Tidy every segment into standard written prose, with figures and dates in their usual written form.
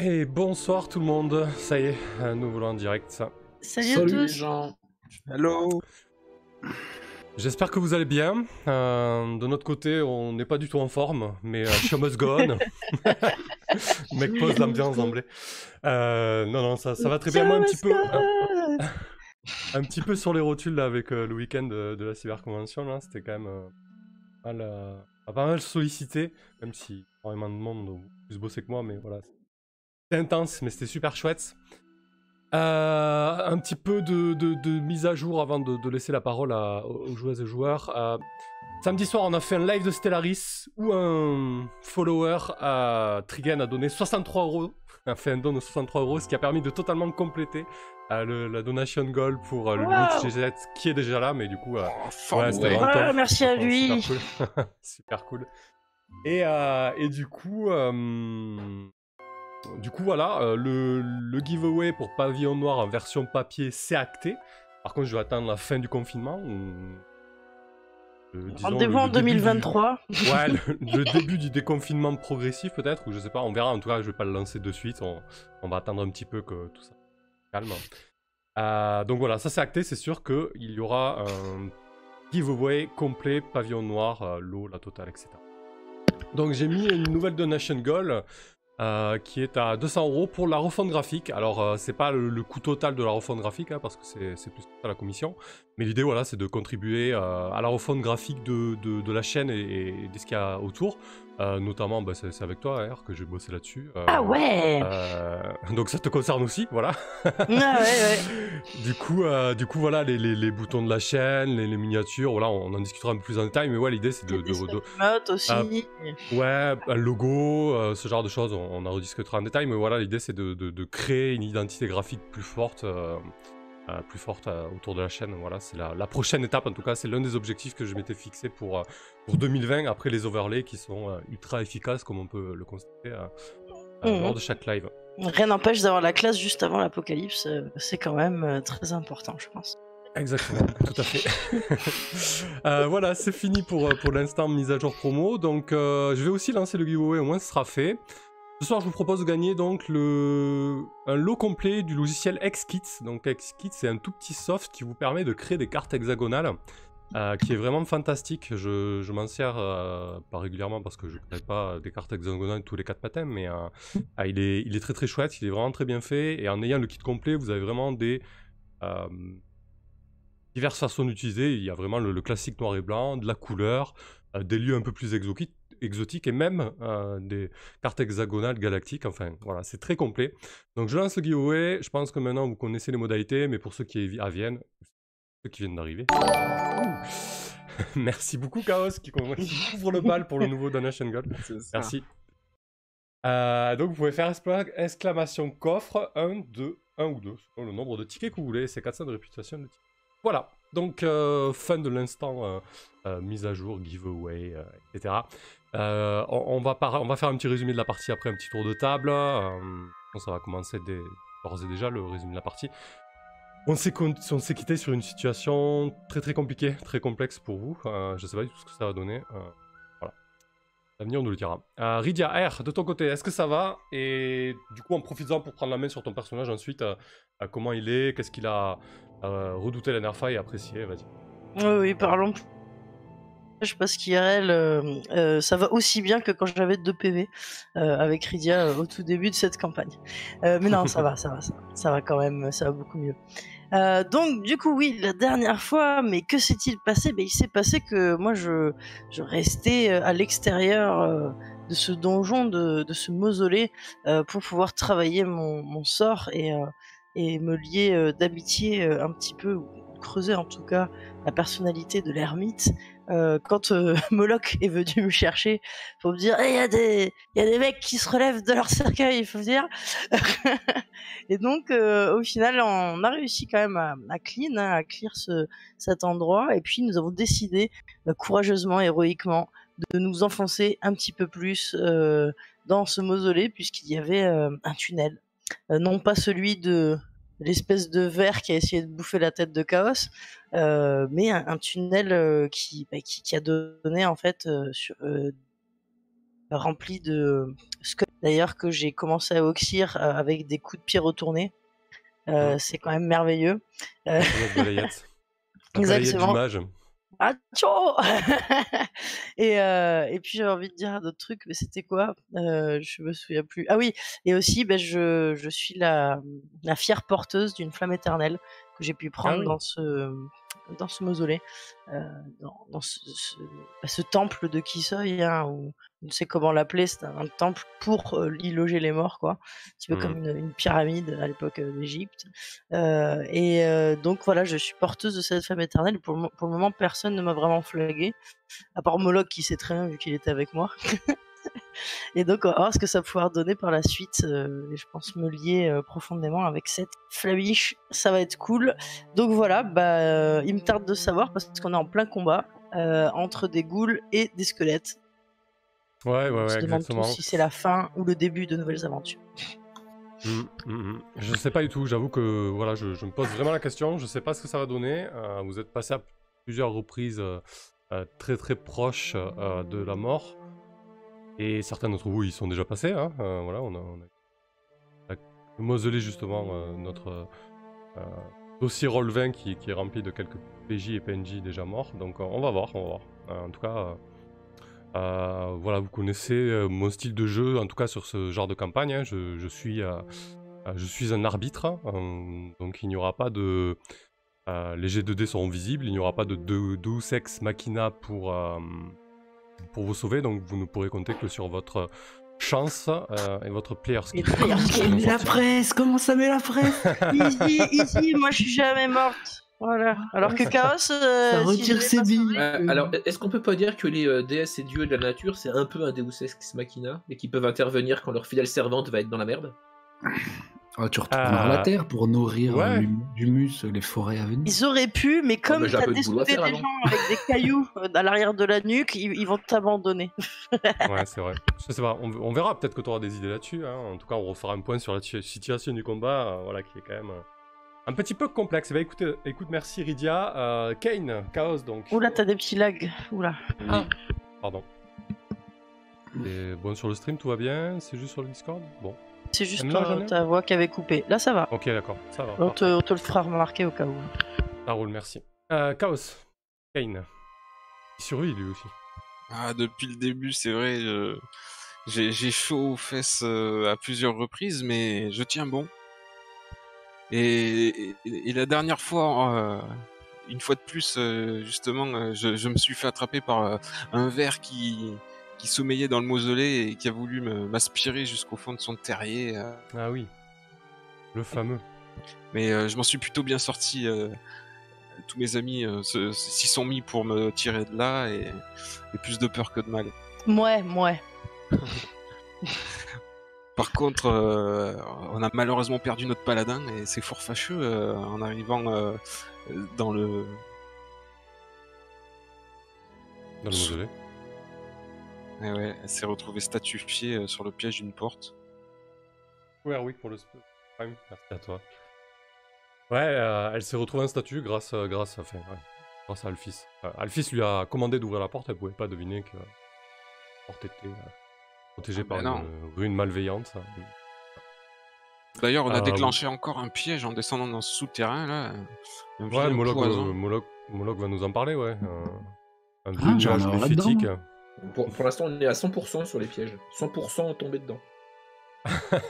Et bonsoir tout le monde, ça y est, nous voilà en direct. Salut à les tous. gens. Hello. J'espère que vous allez bien. De notre côté, on n'est pas du tout en forme, mais show must go on. Mec pose l'ambiance d'emblée. Non, ça va très bien. Moi, un petit peu sur les rotules là, avec le week-end de la cyberconvention, là, c'était quand même pas mal sollicité, même si énormément de monde ont plus bossé que moi, mais voilà. C'était intense, mais c'était super chouette. Un petit peu de mise à jour avant de laisser la parole aux joueuses et joueurs. Samedi soir, on a fait un live de Stellaris où un follower, Trigen, a donné 63 €. A fait un don de 63 €, ce qui a permis de totalement compléter la donation goal pour le multi-GZ qui est déjà là, mais du coup, c'était vraiment merci à lui. Super cool. Super cool. Et du coup, voilà, le giveaway pour Pavillon Noir en version papier, c'est acté. Par contre, je vais attendre la fin du confinement. Rendez-vous en 2023. Ouais, le début du déconfinement progressif peut-être, ou je sais pas, on verra. En tout cas, je vais pas le lancer de suite. On va attendre un petit peu que tout ça calme. Donc voilà, ça c'est acté. C'est sûr qu'il y aura un giveaway complet, Pavillon Noir, l'eau, la totale, etc. Donc j'ai mis une nouvelle donation goal. Qui est à 200 € pour la refonte graphique. Alors, c'est pas le coût total de la refonte graphique, hein, parce que c'est plus à la commission. Mais l'idée, voilà, c'est de contribuer à la refonte graphique de la chaîne et de ce qu'il y a autour. Notamment, c'est avec toi, R, que j'ai bossé là-dessus. Ah ouais. Donc ça te concerne aussi, voilà. Ouais. Du coup, voilà, les boutons de la chaîne, les miniatures, voilà, on en discutera un peu plus en détail. Mais ouais, l'idée, c'est de notes aussi. Ouais, un logo, ce genre de choses, on en rediscutera en détail, mais voilà, l'idée c'est de créer une identité graphique plus forte autour de la chaîne. Voilà, c'est la prochaine étape, en tout cas, c'est l'un des objectifs que je m'étais fixé pour 2020, après les overlays qui sont ultra efficaces, comme on peut le constater lors de chaque live. Rien n'empêche d'avoir la classe juste avant l'apocalypse, c'est quand même très important, je pense. Exactement, tout à fait. Voilà, c'est fini pour l'instant mise à jour promo. Donc, je vais aussi lancer le giveaway, au moins ce sera fait. Ce soir, je vous propose de gagner donc un lot complet du logiciel XKit. Donc, XKit, c'est un tout petit soft qui vous permet de créer des cartes hexagonales, qui est vraiment fantastique. Je m'en sers pas régulièrement parce que je ne crée pas des cartes hexagonales tous les 4 matins, mais il est très très chouette, il est vraiment très bien fait. Et en ayant le kit complet, vous avez vraiment diverses façons d'utiliser. Il y a vraiment le classique noir et blanc, de la couleur, des lieux un peu plus exotiques et même des cartes hexagonales galactiques. Enfin, voilà, c'est très complet. Donc, je lance le giveaway. Je pense que maintenant, vous connaissez les modalités, mais pour ceux qui viennent, ceux qui viennent d'arriver... Merci beaucoup, Chaos, qui ouvre le bal pour le nouveau Donation Gold. Merci. Donc, vous pouvez faire exclamation coffre 1 ou 2, selon le nombre de tickets que vous voulez. C'est 400 de réputation de tickets. Voilà, donc fin de l'instant, mise à jour, giveaway, etc. On va faire un petit résumé de la partie après, un petit tour de table. Ça va commencer d'ores et déjà le résumé de la partie. On s'est quitté sur une situation très très compliquée, très complexe pour vous. Je sais pas du tout ce que ça va donner. Voilà, l'avenir nous le dira. Rydia, R, de ton côté, est-ce que ça va? Et du coup, en profitant pour prendre la main sur ton personnage ensuite, comment il est, qu'est-ce qu'il a redouté la dernière fois et apprécié, vas-y. Oui, parlons. Parce qu'IRL, ça va aussi bien que quand j'avais 2 PV avec Rydia au tout début de cette campagne. Mais non, ça va quand même, ça va beaucoup mieux. Donc du coup oui, la dernière fois, mais que s'est-il passé? Il s'est passé que moi je restais à l'extérieur de ce donjon, de ce mausolée, pour pouvoir travailler mon sort et me lier d'amitié un petit peu, ou creuser en tout cas la personnalité de l'ermite quand Moloch est venu me chercher pour me dire il y a des mecs qui se relèvent de leur cercueil, il faut dire. Et donc au final on a réussi quand même à clean, hein, à clear cet endroit, et puis nous avons décidé courageusement, héroïquement, de nous enfoncer un petit peu plus dans ce mausolée, puisqu'il y avait un tunnel, non pas celui de l'espèce de ver qui a essayé de bouffer la tête de Chaos, mais un tunnel qui a donné en fait rempli de squelettes, d'ailleurs, que j'ai commencé à oxyre avec des coups de pied retournés. C'est quand même merveilleux. Exactement. Atcho et puis j'avais envie de dire d'autres trucs, mais c'était quoi? Je me souviens plus. Ah oui, et aussi je suis la fière porteuse d'une flamme éternelle que j'ai pu prendre dans ce mausolée, dans ce temple de Kisoi, hein, ou je ne sais comment l'appeler. C'est un temple pour y loger les morts, quoi, un petit peu comme une pyramide à l'époque d'Égypte. Donc voilà, je suis porteuse de cette flamme éternelle. Pour le moment, personne ne m'a vraiment flagué, à part Moloch qui sait très bien vu qu'il était avec moi. Et donc on va voir ce que ça va pouvoir donner par la suite, et je pense me lier profondément avec cette flamiche, ça va être cool. Donc voilà, il me tarde de savoir, parce qu'on est en plein combat entre des ghouls et des squelettes. Ouais, on se demande exactement. tous si c'est la fin ou le début de nouvelles aventures. Je sais pas du tout, j'avoue que voilà, je me pose vraiment la question, je sais pas ce que ça va donner. Vous êtes passé à plusieurs reprises très très proches de la mort, et certains d'entre vous y sont déjà passés, hein. Voilà, on a le mausolée justement, notre dossier Roll20 qui est rempli de quelques PJ et PNJ déjà morts, donc on va voir. En tout cas, voilà, vous connaissez mon style de jeu, en tout cas sur ce genre de campagne, hein. Je suis un arbitre, donc il n'y aura pas de... les G2D seront visibles, il n'y aura pas de Deus Ex Machina pour vous sauver, donc vous ne pourrez compter que sur votre chance et votre player skill. Mais la presse, comment ça met la presse? Easy, moi je suis jamais morte. Voilà. Alors que Chaos, ça retire ses billes. Alors, est-ce qu'on peut pas dire que les déesses et dieux de la nature, c'est un peu un Deus Ex Machina, et qu'ils peuvent intervenir quand leur fidèle servante va être dans la merde? Oh, tu retournes la terre pour nourrir l'humus, les forêts à venir. Ils auraient pu, mais comme t'as dessoudé des gens avec des cailloux à l'arrière de la nuque, ils vont t'abandonner. Ouais, c'est vrai. Je sais pas, on verra, peut-être que tu auras des idées là-dessus, hein. En tout cas, on refera un point sur la situation du combat, voilà, qui est quand même un petit peu complexe. Bah écoute, merci Rydia. Kane, Chaos donc. Oula, t'as des petits lags. Oula. Ah, pardon. Et bon, sur le stream, tout va bien? C'est juste sur le Discord? Bon. C'est juste ta voix qui avait coupé. Là, ça va. Ok, d'accord, ça va. On te le fera remarquer au cas où. Ça roule, merci. Chaos, Kane. Il survit lui aussi. Ah, depuis le début, c'est vrai, j'ai chaud aux fesses à plusieurs reprises, mais je tiens bon. Et la dernière fois, une fois de plus, justement, je me suis fait attraper par un ver qui sommeillait dans le mausolée et qui a voulu m'aspirer jusqu'au fond de son terrier. Ah oui, le fameux. Mais je m'en suis plutôt bien sorti. Tous mes amis s'y sont mis pour me tirer de là, et plus de peur que de mal. Ouais. Par contre, on a malheureusement perdu notre paladin, et c'est fort fâcheux en arrivant dans le mausolée. Et ouais, elle s'est retrouvée statufiée sur le piège d'une porte. Ouais, oui, pour le prime, merci à toi. Ouais, elle s'est retrouvée en statue grâce à Alphys. Alphys lui a commandé d'ouvrir la porte, elle pouvait pas deviner que la porte était protégée par une rune malveillante. D'ailleurs, on a déclenché encore un piège en descendant dans ce souterrain là. Ouais, Moloch va nous en parler, ouais. Un piège méphétique. Pour l'instant, on est à 100% sur les pièges. 100% tombé dedans.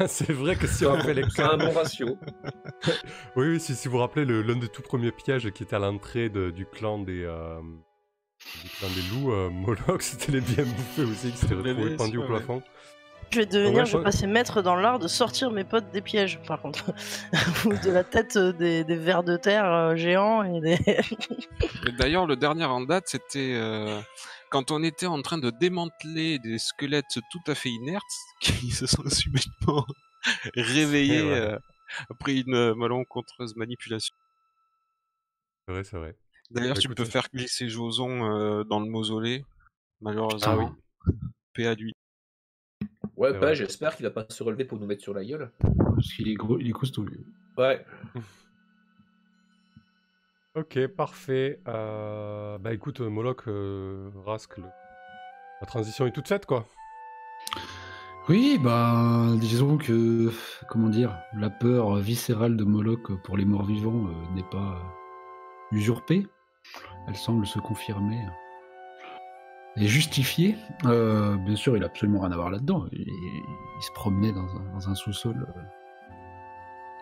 C'est vrai que si on fait les cas... C'est un bon ratio. Oui, si vous vous rappelez, l'un des tout premiers pièges qui était à l'entrée du clan des loups, Moloch s'était les bien bouffé aussi, qui s'était retrouvé pendu au plafond. Je vais passer maître dans l'art de sortir mes potes des pièges, par contre. Ou de la tête des vers de terre géants et des... Et d'ailleurs, le dernier en date, c'était quand on était en train de démanteler des squelettes tout à fait inertes, qui se sont subitement réveillés après une malencontreuse manipulation. C'est vrai. D'ailleurs, tu peux faire glisser Joson dans le mausolée, malheureusement. Ah oui. Paix à lui. Ouais, pas, j'espère qu'il va pas se relever pour nous mettre sur la gueule. Parce qu'il est gros, il est costaud. Ouais. Ok, parfait. Bah écoute, Moloch, Rask, la transition est toute faite, quoi. Oui, bah, disons que, comment dire, la peur viscérale de Moloch pour les morts vivants n'est pas usurpée. Elle semble se confirmer et justifiée. Bien sûr, il a absolument rien à voir là-dedans. Il se promenait dans un sous-sol,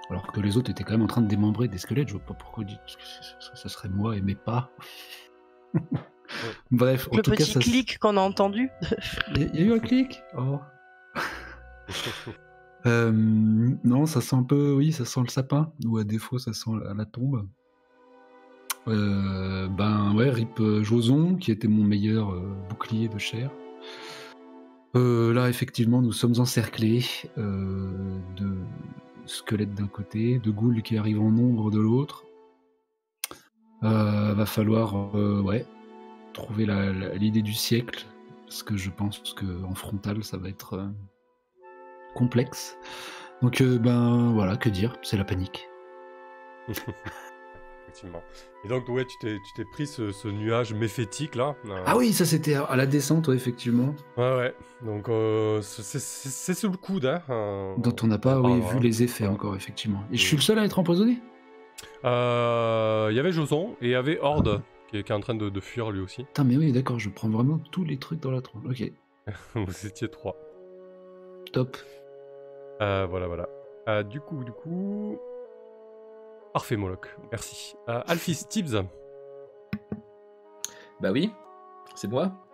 alors que les autres étaient quand même en train de démembrer des squelettes. Je vois pas pourquoi il dit que ça serait moi et mais pas. Bref, en le tout cas, petit clic qu'on a entendu. Il y a eu un clic. Oh. Non, ça sent un peu, oui, ça sent le sapin, ou à défaut, ça sent la tombe. Ben ouais, rip Joson, qui était mon meilleur bouclier de chair. Là, effectivement, nous sommes encerclés de squelettes d'un côté, de ghouls qui arrivent en nombre de l'autre. Va falloir, trouver l'idée du siècle, parce que je pense qu'en frontal, ça va être complexe. Donc, ben voilà, que dire, c'est la panique. Effectivement. Et donc, ouais, tu t'es pris ce nuage méphétique là. Ah oui, ça c'était à la descente, ouais, effectivement. Ouais. Donc, c'est sous le coude, hein. Dont on n'a pas vu les effets encore, effectivement. Et je suis le seul à être empoisonné. Il y avait Joson et il y avait Horde qui est en train de fuir lui aussi. Putain, mais oui, d'accord, je prends vraiment tous les trucs dans la tronche. Ok. Vous étiez 3. Top. Voilà. Du coup... Parfait, Moloch. Merci. Alphys, Tibbs. Bah oui, c'est moi.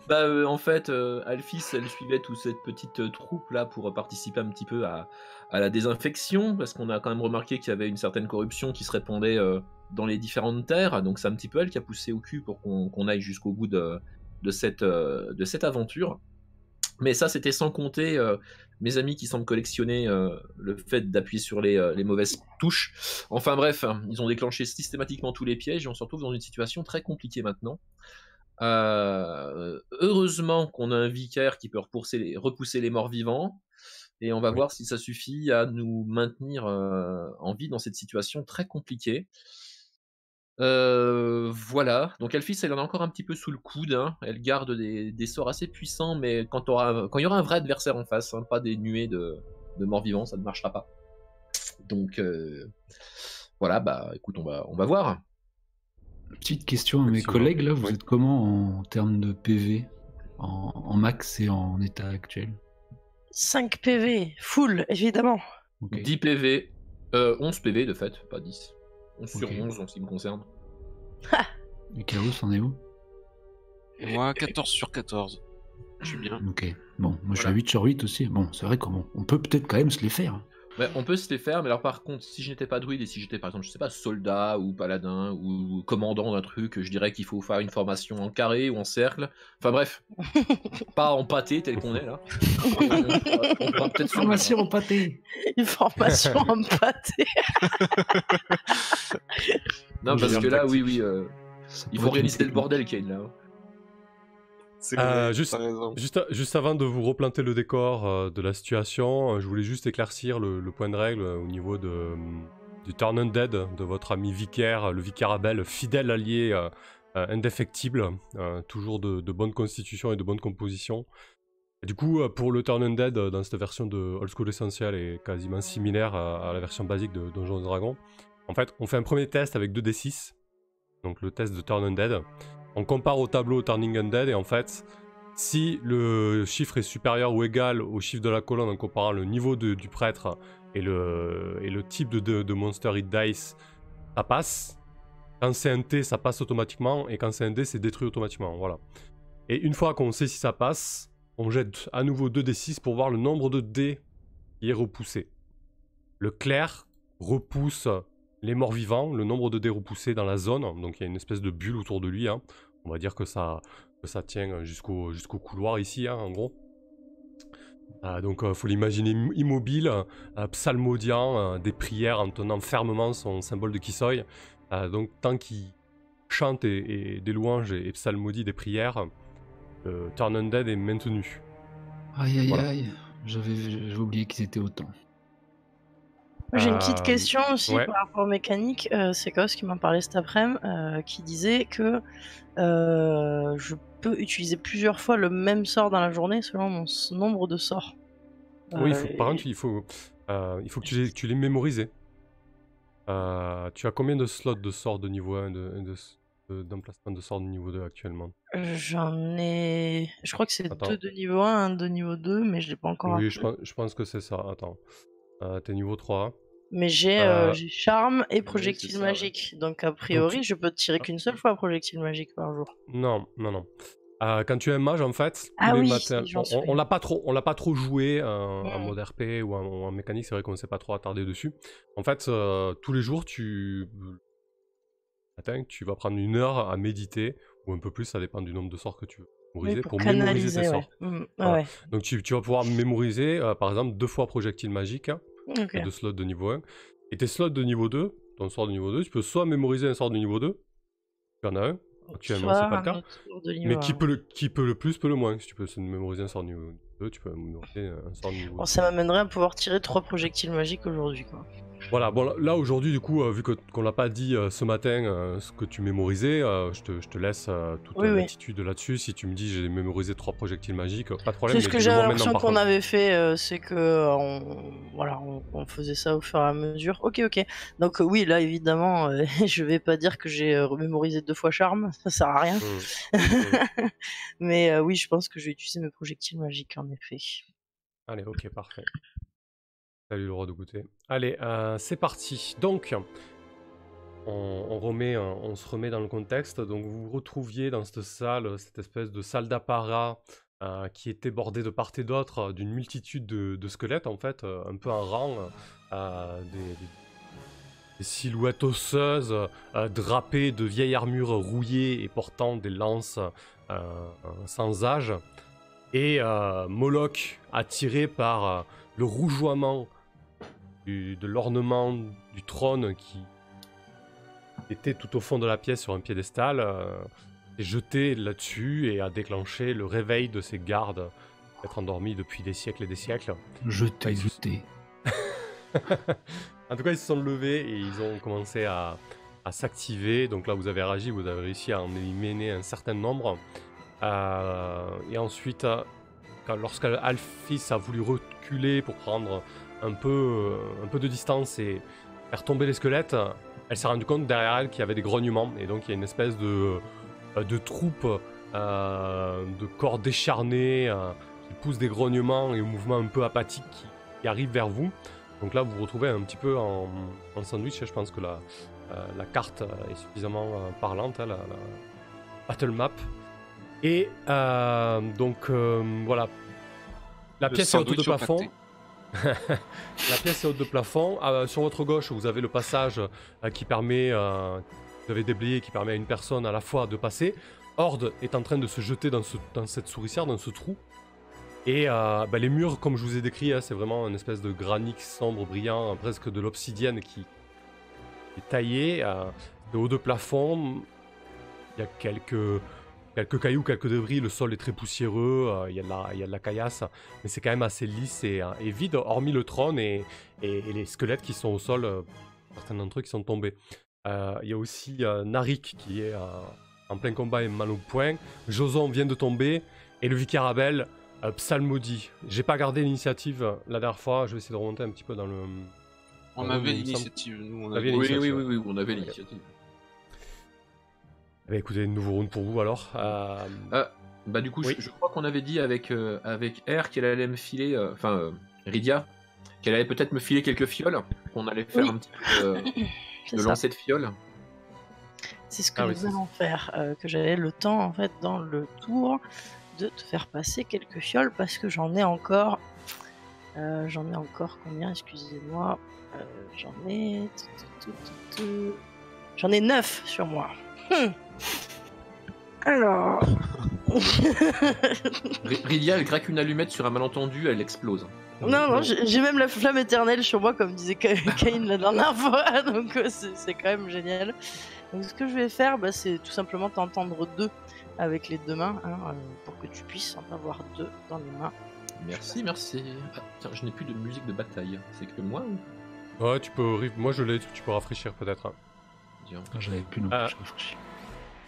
Bah en fait, Alphys, elle suivait toute cette petite troupe là pour participer un petit peu à la désinfection, parce qu'on a quand même remarqué qu'il y avait une certaine corruption qui se répandait dans les différentes terres, donc c'est un petit peu elle qui a poussé au cul pour qu'on aille jusqu'au bout de cette aventure. Mais ça, c'était sans compter mes amis qui semblent collectionner le fait d'appuyer sur les mauvaises touches. Enfin bref, ils ont déclenché systématiquement tous les pièges et on se retrouve dans une situation très compliquée maintenant. Heureusement qu'on a un vicaire qui peut repousser les morts vivants, et on va voir si ça suffit à nous maintenir en vie dans cette situation très compliquée. Voilà, donc Alphys, elle en a encore un petit peu sous le coude, hein. Elle garde des sorts assez puissants, mais quand il y aura un vrai adversaire en face, hein, pas des nuées de morts vivants, ça ne marchera pas. Donc voilà, bah écoute, on va voir. Petite question à mes collègues, là, vous êtes comment en termes de PV, en max et en état actuel? 5 PV, full, évidemment. Okay. 10 PV, 11 PV de fait, pas 10. 11 sur 11 en ce qui me concerne. Et Chaos, en est où? Moi, 14 sur 14. Je suis bien. Ok, bon, moi je suis à 8 sur 8 aussi. Bon, c'est vrai qu'on peut peut-être quand même se les faire. Ouais, on peut se les faire, mais alors par contre, si je n'étais pas druide et si j'étais par exemple, je sais pas, soldat ou paladin ou commandant d'un truc, je dirais qu'il faut faire une formation en carré ou en cercle. Enfin bref, pas en pâté tel qu'on est là. On pourra peut-être formation en pâté. Une formation en pâté. Non, parce que là, oui, il faut réaliser le bordel qu'il y a là. Juste avant de vous replanter le décor de la situation, je voulais juste éclaircir le point de règle au niveau du Turn Undead de votre ami vicaire, le vicaire Abel, fidèle allié indéfectible, toujours de bonne constitution et de bonne composition. Et du coup, pour le Turn Undead, dans cette version de Old School Essential est quasiment similaire à la version basique de Donjons & Dragons. En fait, on fait un premier test avec 2d6, donc le test de Turn Undead. On compare au tableau Turning Undead et en fait, si le chiffre est supérieur ou égal au chiffre de la colonne en comparant le niveau du prêtre et le type de monster hit dice, ça passe. Quand c'est un T, ça passe automatiquement et quand c'est un D, c'est détruit automatiquement. Voilà. Et une fois qu'on sait si ça passe, On jette à nouveau 2d6 pour voir le nombre de dés qui est repoussé. Le clair repousse les morts vivants, le nombre de dés repoussés dans la zone. Donc il y a une espèce de bulle autour de lui. Hein. On va dire que ça tient jusqu'au couloir ici, hein, en gros. Donc il faut l'imaginer immobile, psalmodiant des prières en tenant fermement son symbole de Kisoi. Donc tant qu'il chante et des louanges et psalmodie des prières, le Turn Undead est maintenu. Aïe aïe Voilà. aïe, j'avais oublié qu'ils étaient autant. J'ai une petite question aussi ouais. par rapport aux mécaniques. C'est Chaos qui m'en parlait cet après-midi, qui disait que je peux utiliser plusieurs fois le même sort dans la journée selon mon nombre de sorts. Oui, par contre, il faut que tu les mémorises. Tu as combien de slots de sorts de niveau 1 d'emplacement de sorts de niveau 2 actuellement? J'en ai... Je crois que c'est Attends. 2 de niveau 1, 1 de niveau 2, mais je l'ai pas encore Oui, appris. je pense que c'est ça. Attends. T'es niveau 3. Mais j'ai charme et projectile c'est ça, magique. Donc a priori, je peux tirer Ah. qu'une seule fois projectile magique par jour. Non. Quand tu es un mage, en fait, Ah tous les oui, matins, j'en suis. on l'a pas trop joué en mode RP ou en mécanique, c'est vrai qu'on ne s'est pas trop attardé dessus. En fait, tous les jours, tu vas prendre 1 heure à méditer, ou un peu plus, ça dépend du nombre de sorts que tu veux mémoriser, Oui, pour mémoriser tes sorts. Voilà. Ouais. Donc tu vas pouvoir mémoriser, par exemple, 2 fois projectile magique, Ok. 2 slots de niveau 1. Et tes slots de niveau 2, ton sort de niveau 2, tu peux soit mémoriser un sort de niveau 2, tu en as un, actuellement c'est pas le cas, mais qui peut le plus, peut le moins. Si tu peux mémoriser un sort de niveau 2, tu peux mémoriser un sort de niveau 2. Bon, ça m'amènerait à pouvoir tirer 3 projectiles magiques aujourd'hui, quoi. Voilà, bon là aujourd'hui du coup, vu qu'on l'a pas dit ce matin ce que tu mémorisais, je te laisse toute l'attitude là-dessus. Si tu me dis j'ai mémorisé 3 projectiles magiques, pas de problème. C'est ce que j'avais l'impression qu'on avait fait, c'est que on faisait ça au fur et à mesure. Ok. Donc oui, là évidemment, je vais pas dire que j'ai mémorisé 2 fois charme, ça sert à rien. Mais oui, je pense que je vais utiliser mes projectiles magiques en effet. Allez, ok, parfait. Salut le roi de goûter. Allez, c'est parti. Donc, on se remet dans le contexte. Donc, vous vous retrouviez dans cette salle, cette espèce de salle d'apparat qui était bordée de part et d'autre d'une multitude de squelettes, en fait, un peu en rang, des silhouettes osseuses, drapées de vieilles armures rouillées et portant des lances sans âge. Et Moloch, attiré par le rougeoiement de l'ornement du trône qui était tout au fond de la pièce sur un piédestal, est jeté là-dessus et a déclenché le réveil de ses gardes, être endormis depuis des siècles et des siècles. Jeté. En tout cas, ils se sont levés et ils ont commencé à s'activer. Donc là, vous avez réagi, vous avez réussi à en éliminer un certain nombre. Et ensuite, lorsque Alphys a voulu reculer pour prendre un peu de distance et faire tomber les squelettes, elle s'est rendue compte derrière elle qu'il y avait des grognements. Et donc il y a une espèce de troupe de corps décharnés qui poussent des grognements et un mouvement un peu apathique qui arrive vers vous. Donc là, vous vous retrouvez un petit peu en sandwich. Je pense que la carte est suffisamment parlante, hein, la battle map. Et donc voilà, la pièce est haute de plafond. La pièce est haute de plafond. Sur votre gauche, vous avez le passage qui permet, vous avez déblayé, qui permet à une personne à la fois de passer. Horde est en train de se jeter dans cette souricière, dans ce trou. Et les murs, comme je vous ai décrit, c'est vraiment une espèce de granit sombre, brillant, presque de l'obsidienne qui est taillé. De haut de plafond, il y a quelques cailloux, quelques débris, le sol est très poussiéreux, il y a de la caillasse, mais c'est quand même assez lisse et vide, hormis le trône et les squelettes qui sont au sol, certains d'entre eux qui sont tombés. Il y a aussi Narik qui est en plein combat et mal au point. Joson vient de tomber, et le vicaire Abel psalmodie. J'ai pas gardé l'initiative la dernière fois, je vais essayer de remonter un petit peu dans le... On avait l'initiative, nous. Oui, on avait l'initiative. Eh bien, écoutez, nouveau round pour vous alors. Du coup, oui. je crois qu'on avait dit avec R qu'elle allait me filer, Rydia, qu'elle allait peut-être me filer quelques fioles, qu'on allait faire un petit peu de lancer de fioles. C'est ce que Ah oui, nous c'est ça. allons faire, que j'avais le temps en fait dans le tour de te faire passer quelques fioles parce que j'en ai encore combien? Excusez-moi. J'en ai j'en ai 9 sur moi. Alors. Rydia, elle craque une allumette sur un malentendu, elle explose. Non, j'ai même la flamme éternelle sur moi, comme disait Cain la dernière fois, donc c'est quand même génial. Donc ce que je vais faire, c'est tout simplement t'entendre 2 avec les 2 mains, hein, pour que tu puisses en avoir 2 dans les mains. Merci. Ah, tiens, je n'ai plus de musique de bataille. C'est que moi ou... Ouais, tu peux. Moi je l'ai, tu peux rafraîchir peut-être. Hein. Tiens. J'avais plus non plus, je réfléchis.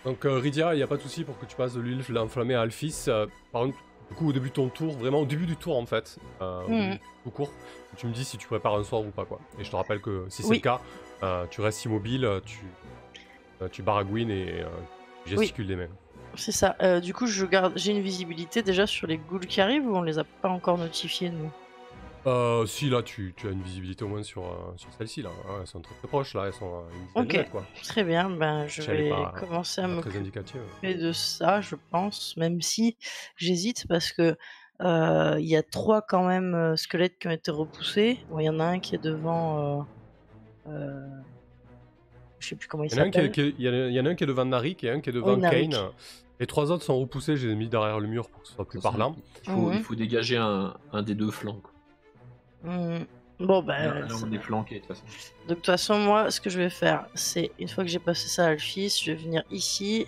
Donc Rydia, il n'y a pas de souci pour que tu passes de l'huile enflammée à Alphys. Par contre, du coup, au début de ton tour, vraiment au début du tour en fait, tout court, tu me dis si tu prépares un sort ou pas quoi. Et je te rappelle que si c'est le cas, tu restes immobile, tu baragouines et tu gesticules des mains. C'est ça. Du coup, j'ai une visibilité déjà sur les ghouls qui arrivent ou on les a pas encore notifiés nous? Si là, tu as une visibilité au moins sur celle-ci là. Ouais, elles sont très, très proches là, elles sont à une dizaine de mètres, quoi. Très bien. Je Elle est vais pas- commencer à Pas très m'occuper indicative. de ça, je pense, même si j'hésite parce que il y a 3 quand même squelettes qui ont été repoussés. Bon, il y en a un qui est devant. Je sais plus comment il Il y en a un s'appelle. il y en a un qui est devant Narik et un qui est devant Narik. Kane. Les 3 autres sont repoussés, je les ai mis derrière le mur pour que ce soit plus parlant. Il faut dégager un des 2 flancs. Quoi. Bon, Là, on est flanqué de toute façon. donc de toute façon, moi, ce que je vais faire, c'est une fois que j'ai passé ça à Alphys, je vais venir ici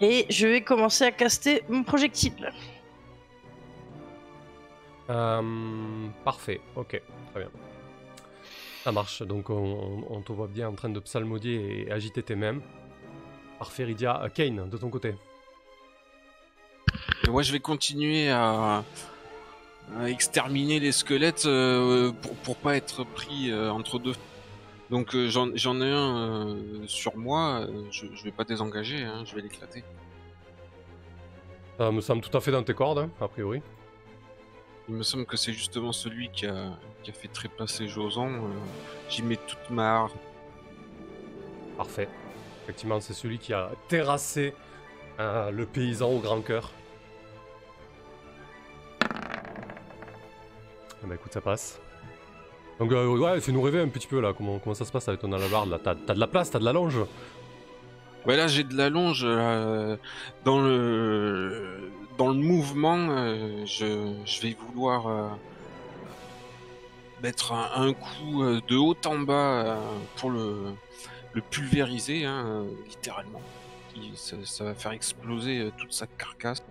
et je vais commencer à caster mon projectile. Parfait, ok, très bien. Ça marche, donc on te voit bien en train de psalmodier et agiter tes mains. Parfait, Rydia. Kane, de ton côté. Et moi, je vais continuer à exterminer les squelettes pour pas être pris entre deux. Donc j'en ai un sur moi, je vais pas désengager, hein, je vais l'éclater. Ça me semble tout à fait dans tes cordes, hein, a priori. Il me semble que c'est justement celui qui a fait trépasser Josan. J'y mets toute ma harpe. Parfait. Effectivement, c'est celui qui a terrassé le paysan au grand cœur. Bah écoute, ça passe. Donc ouais, fais-nous rêver un petit peu là, comment ça se passe avec ton alabarde là. T'as de la place, t'as de la longe. Ouais, là j'ai de la longe dans le mouvement. Je vais vouloir mettre un coup de haut en bas pour le pulvériser, hein, littéralement. Ça va faire exploser toute sa carcasse.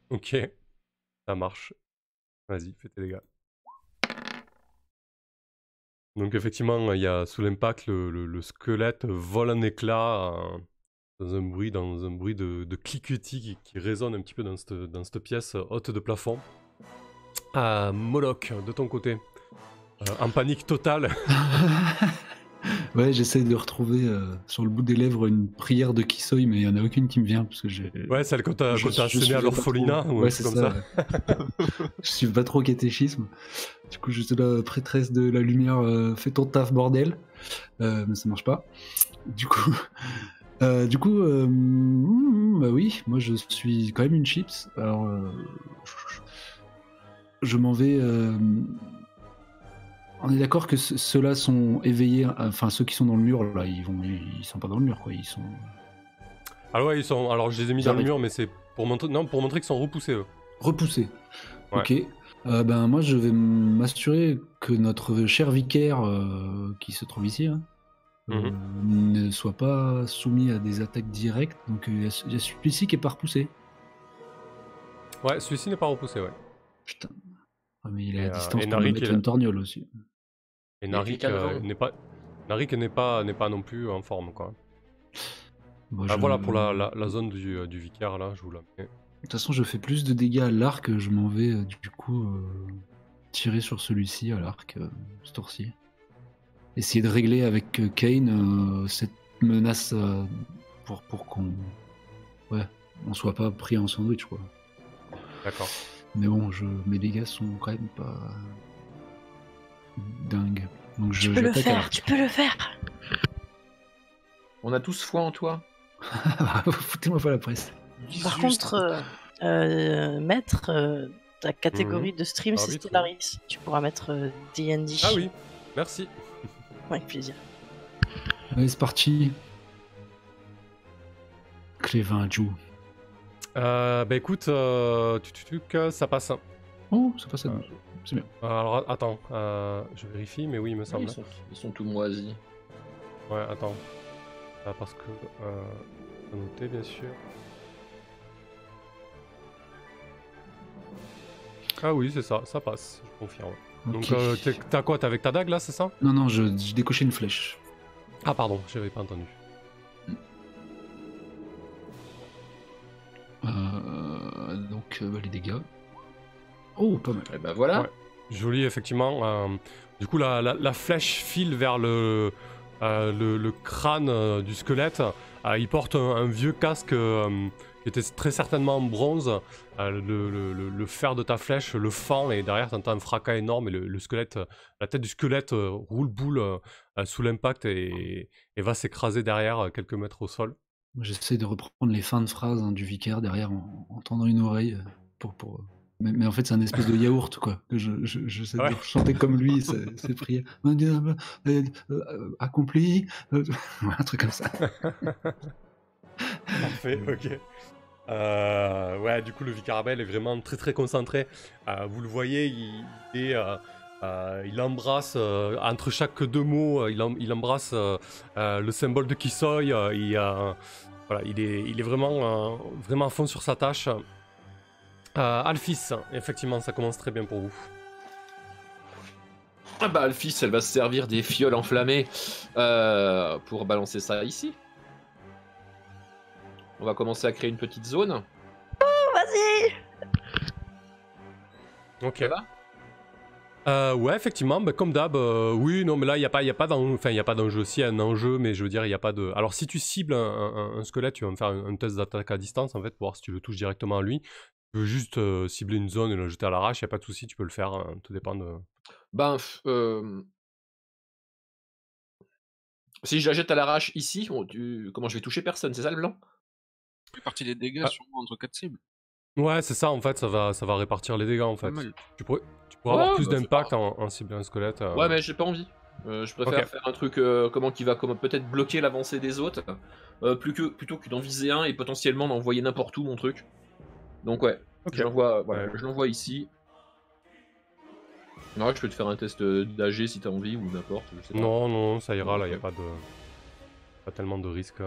Ok, ça marche. Vas-y, fais tes dégâts. Donc effectivement, il y a sous l'impact, le squelette vole en éclats dans un bruit de cliquetis qui résonne un petit peu dans cette pièce haute de plafond. Moloch, de ton côté, en panique totale. Ouais, j'essaie de retrouver sur le bout des lèvres une prière de Kisoi, mais il n'y en a aucune qui me vient parce que j'ai. Ouais, celle que t'as je assénée suivais à pas l'orphelinat trop. ou un Ouais, truc c'est comme ça. Ouais. Je suis pas trop catéchisme. Du coup, j'étais la prêtresse de la lumière, fais ton taf, bordel. Mais ça marche pas. Du coup, bah oui, moi je suis quand même une chips. Alors, je m'en vais. On est d'accord que ceux-là sont éveillés, enfin ceux qui sont dans le mur là, ils sont pas dans le mur quoi, ils sont. Ah ouais, ils sont. Alors je les ai mis dans le mur, mais c'est pour montrer qu'ils sont repoussés eux. Repoussés. Ouais. Ok. Ben moi je vais m'assurer que notre cher vicaire qui se trouve ici ne soit pas soumis à des attaques directes. Donc il y a celui-ci qui est pas repoussé. Ouais, celui-ci n'est pas repoussé, ouais. Putain. Ah, mais il est à distance pour Narik me mettre une torgnole aussi. Et Narik n'est pas non plus en forme quoi. Bon, Voilà pour la zone du vicaire là, je vous la mets. De toute façon, je fais plus de dégâts à l'arc, je m'en vais du coup tirer sur celui-ci à l'arc, ce tour-ci. Essayer de régler avec Kane cette menace pour qu'on on soit pas pris en sandwich quoi. D'accord. Mais bon, mes dégâts sont quand même pas dingues. Donc Tu peux le faire. On a tous foi en toi. Foutez-moi pas la presse. Par contre, maître, ta catégorie de stream, c'est Arbitre, Stellaris. Tu pourras mettre D&D. Ah oui, merci. Avec plaisir. Allez, c'est parti. Clévin, Jou. Bah écoute, ça passe. Oh, ça passe à nous. C'est bien. Alors attends, je vérifie, mais oui, il me semble. Ils sont tout moisis. Ouais, attends. Parce que... à noter, bien sûr. Ah oui, c'est ça, ça passe, je confirme. Ok. Donc t'as quoi? T'es avec ta dague là, c'est ça? Non, je décochais une flèche. Ah pardon, j'avais pas entendu. Donc, les dégâts. Oh, pas mal. Et ben voilà. Ouais. Joli, effectivement. Du coup, la flèche file vers le crâne du squelette. Il porte un vieux casque qui était très certainement en bronze. Le fer de ta flèche le fend et derrière, tu entends un fracas énorme et le squelette, la tête du squelette roule boule sous l'impact et va s'écraser derrière quelques mètres au sol. J'essaie de reprendre les fins de phrases du vicaire derrière en tendant une oreille pour... Mais en fait, c'est un espèce de yaourt, quoi. J'essaie de chanter comme lui, ses prières. Accompli. Un truc comme ça. Parfait, ok. Ouais, du coup, le Vicarabel est vraiment très très concentré. Vous le voyez, il embrasse, entre chaque deux mots, il embrasse le symbole de Kisoi. Voilà, il est vraiment, vraiment à fond sur sa tâche. Alphys, effectivement, ça commence très bien pour vous. Ah bah Alphys, elle va se servir des fioles enflammées pour balancer ça ici. On va commencer à créer une petite zone. Oh, vas-y! Ok. Ça va? Ouais, effectivement, bah, comme d'hab, oui, non, mais là, il n'y a pas d'enjeu. Si, il y a un enjeu, mais je veux dire, il n'y a pas de... Alors, si tu cibles un squelette, tu vas me faire un test d'attaque à distance, en fait, pour voir si tu le touches directement à lui. Tu veux juste cibler une zone et le jeter à l'arrache, il n'y a pas de souci, tu peux le faire, tout dépend de... Ben, si je la jette à l'arrache ici, comment je vais toucher personne, c'est ça le blanc? fait partie des dégâts sûrement entre 4 cibles. Ouais, c'est ça, en fait, ça va répartir les dégâts, en fait. Tu pourrais avoir plus d'impact en ciblant un squelette. Ouais, mais j'ai pas envie. Je préfère faire un truc qui va peut-être bloquer l'avancée des autres, plutôt que d'en viser un et potentiellement d'envoyer n'importe où mon truc. Donc ouais, je l'envoie ici. Ouais, je peux te faire un test d'AG si t'as envie ou n'importe, je sais pas. Non, ça ira, là, il n'y a pas tellement de risques.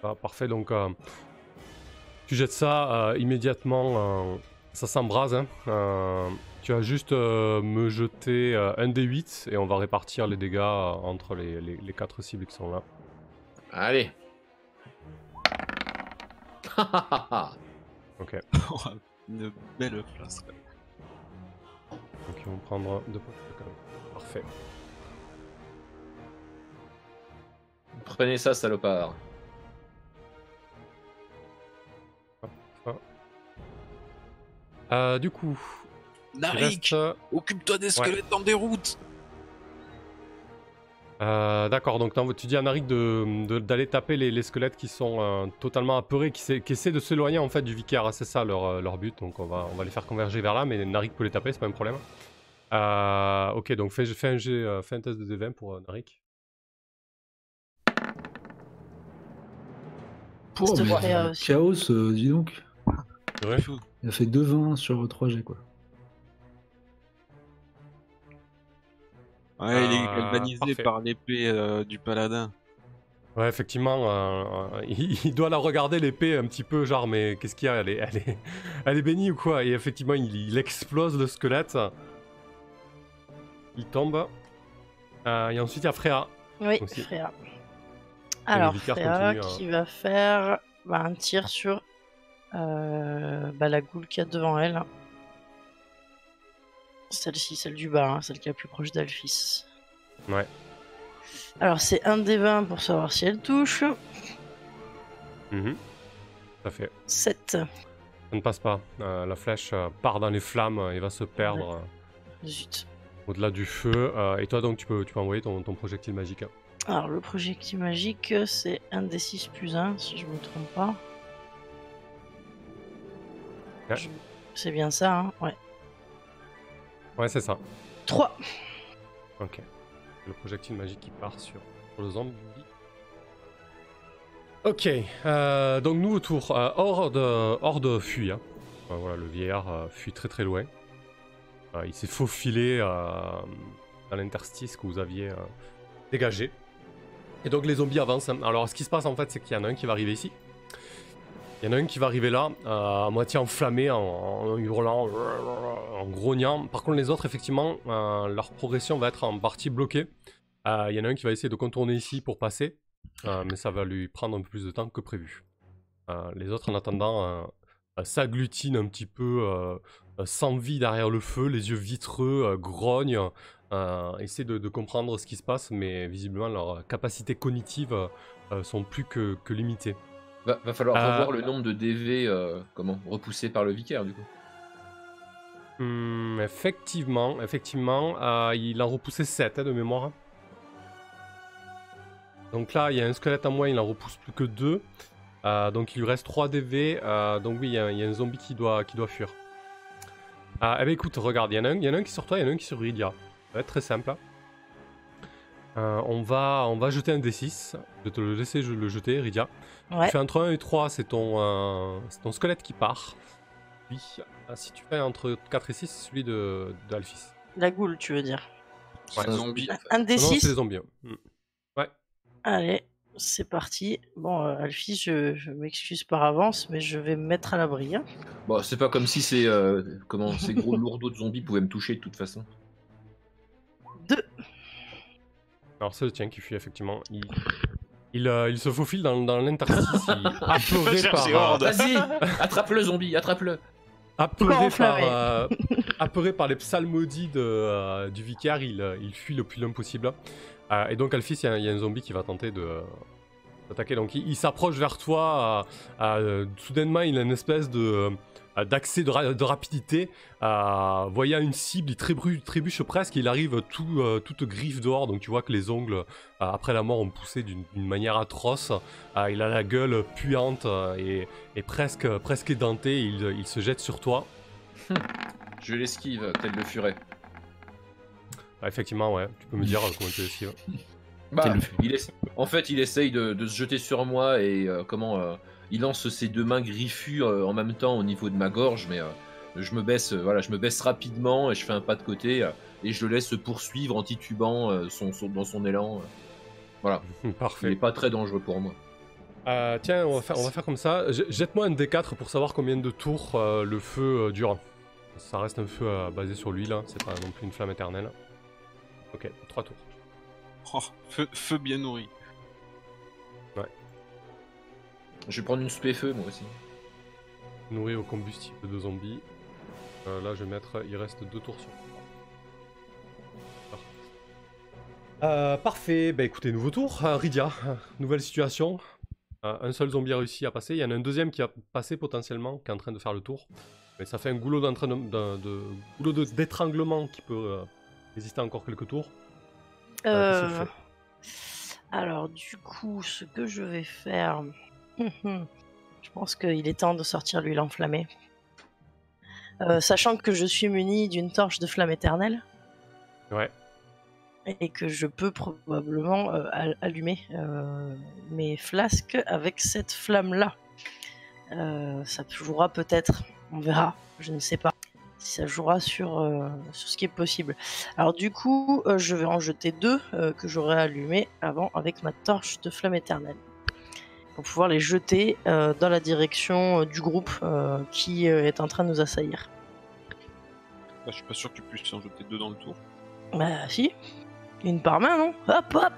Ah, parfait, donc tu jettes ça immédiatement, ça s'embrase. Tu vas juste me jeter un D8 et on va répartir les dégâts entre les 4 cibles qui sont là. Allez. Ok. Une belle flasque. Donc ils vont prendre 2 points de dégâts. Parfait. Prenez ça, salopard. Du coup... Narik, occupe-toi des squelettes en déroute. D'accord, donc tu dis à Narik d'aller taper les squelettes qui sont totalement apeurés, qui essaient de s'éloigner en fait du vicaire, c'est ça leur but, donc on va les faire converger vers là, mais Narik peut les taper, c'est pas un problème. Ok, donc fais un test de D20 pour Narik. Pour Chaos, dis donc. Ouais. Il a fait 2-20 sur 3G, quoi. Ouais, il est galvanisé parfait. par l'épée du paladin. Ouais, effectivement, il doit la regarder l'épée un petit peu, genre, mais qu'est-ce qu'il y a, elle est bénie ou quoi? Et effectivement, il explose le squelette. Il tombe. Et ensuite, il y a Freya. Oui, aussi. Freya. Alors, Freya qui va faire un tir sur la goule qu'il y a devant elle. Celle-ci, celle du bas, celle qui est la plus proche d'Alphys. Ouais. Alors, c'est un des 20 pour savoir si elle touche. Ça fait. 7. Ça ne passe pas. La flèche part dans les flammes et va se perdre. Zut. au-delà du feu. Et toi, donc, tu peux envoyer ton projectile magique. Alors, le projectile magique, c'est 1d6 plus 1, si je me trompe pas. Ouais. C'est bien ça, hein? Ouais. Ouais, c'est ça. 3. Ok. Le projectile magique qui part sur le zombie. Ok, donc nouveau tour. Horde fuit. Hein. Voilà, le vieillard fuit très très loin. Il s'est faufilé dans l'interstice que vous aviez dégagé. Et donc les zombies avancent. Hein. Alors ce qui se passe en fait, c'est qu'il y en a un qui va arriver ici. Il y en a un qui va arriver là, à moitié enflammé, en hurlant, en grognant. Par contre, les autres, effectivement, leur progression va être en partie bloquée. Il y en a un qui va essayer de contourner ici pour passer, mais ça va lui prendre un peu plus de temps que prévu. Les autres, en attendant, s'agglutinent un petit peu, sans vie derrière le feu, les yeux vitreux, grognent, essaient de comprendre ce qui se passe, mais visiblement, leurs capacités cognitives sont plus que limitées. Va falloir revoir le nombre de DV repoussés par le vicaire, du coup. Effectivement, il en repoussait 7 de mémoire. Donc là, il y a un squelette en moins, il en repousse plus que 2. Donc il lui reste 3 DV. Donc oui, il y a un zombie qui doit fuir. Eh ben écoute, regarde, il y en a un qui est sur toi, il y en a un qui est sur Rydia. Ça va être très simple. On va jeter un D6. Je vais te le laisser le jeter, Rydia. Ouais. Tu fais entre 1 et 3, c'est ton squelette qui part. Puis, si tu fais entre 4 et 6, c'est celui d'Alphys. La goule, tu veux dire. C'est un zombie. Un Non, c'est D6. des zombies. Hein. Ouais. Allez, c'est parti. Bon, Alphys, je m'excuse par avance, mais je vais me mettre à l'abri. Hein. Bon, c'est pas comme si ces gros lourdeaux de zombies pouvaient me toucher de toute façon. 2. Alors c'est le tien qui fuit, effectivement. Il se faufile dans l'interstice, apeuré par... Vas-y, attrape-le zombie, attrape-le. Apeuré par les psalmodies du vicaire, il fuit le plus loin possible. Et donc Alphys, il y a un zombie qui va tenter d'attaquer. Donc il s'approche vers toi, soudainement il a une espèce d'accès de rapidité. Voyant une cible, il trébuche presque, il arrive toute griffe dehors, donc tu vois que les ongles, après la mort, ont poussé d'une manière atroce. Il a la gueule puante et presque édentée, il se jette sur toi. Je l'esquive, tel le furet. Effectivement, ouais, tu peux me dire comment tu l'esquives. En fait, il essaye de se jeter sur moi et il lance ses deux mains griffues en même temps au niveau de ma gorge, mais je me baisse rapidement et je fais un pas de côté et je le laisse poursuivre en titubant dans son élan. Voilà. Parfait. Il n'est pas très dangereux pour moi. Tiens, on va faire comme ça. Jette-moi un D4 pour savoir combien de tours le feu dure. Ça reste un feu basé sur l'huile, hein. C'est pas non plus une flamme éternelle. Ok, 3 tours. Oh, feu bien nourri. Ouais. Je vais prendre une spé feu moi aussi. Nourri au combustible de zombies. Là, je vais mettre. Il reste 2 tours sur. Parfait. Bah écoutez, nouveau tour. Rydia, nouvelle situation. Un seul zombie a réussi à passer. Il y en a un deuxième qui a passé potentiellement, qui est en train de faire le tour. Mais ça fait un goulot d'étranglement qui peut résister encore quelques tours. Alors du coup, ce que je vais faire, je pense qu'il est temps de sortir l'huile enflammée. Sachant que je suis muni d'une torche de flamme éternelle. Ouais. Et que je peux probablement allumer mes flasques avec cette flamme-là. Ça jouera peut-être, on verra, je ne sais pas. Si ça jouera sur ce qui est possible. Alors du coup, je vais en jeter 2 que j'aurai allumés avant avec ma torche de flamme éternelle. Pour pouvoir les jeter dans la direction du groupe qui est en train de nous assaillir. Je suis pas sûr que tu puisses en jeter 2 dans le tour. Bah si. Une par main, non? Hop hop.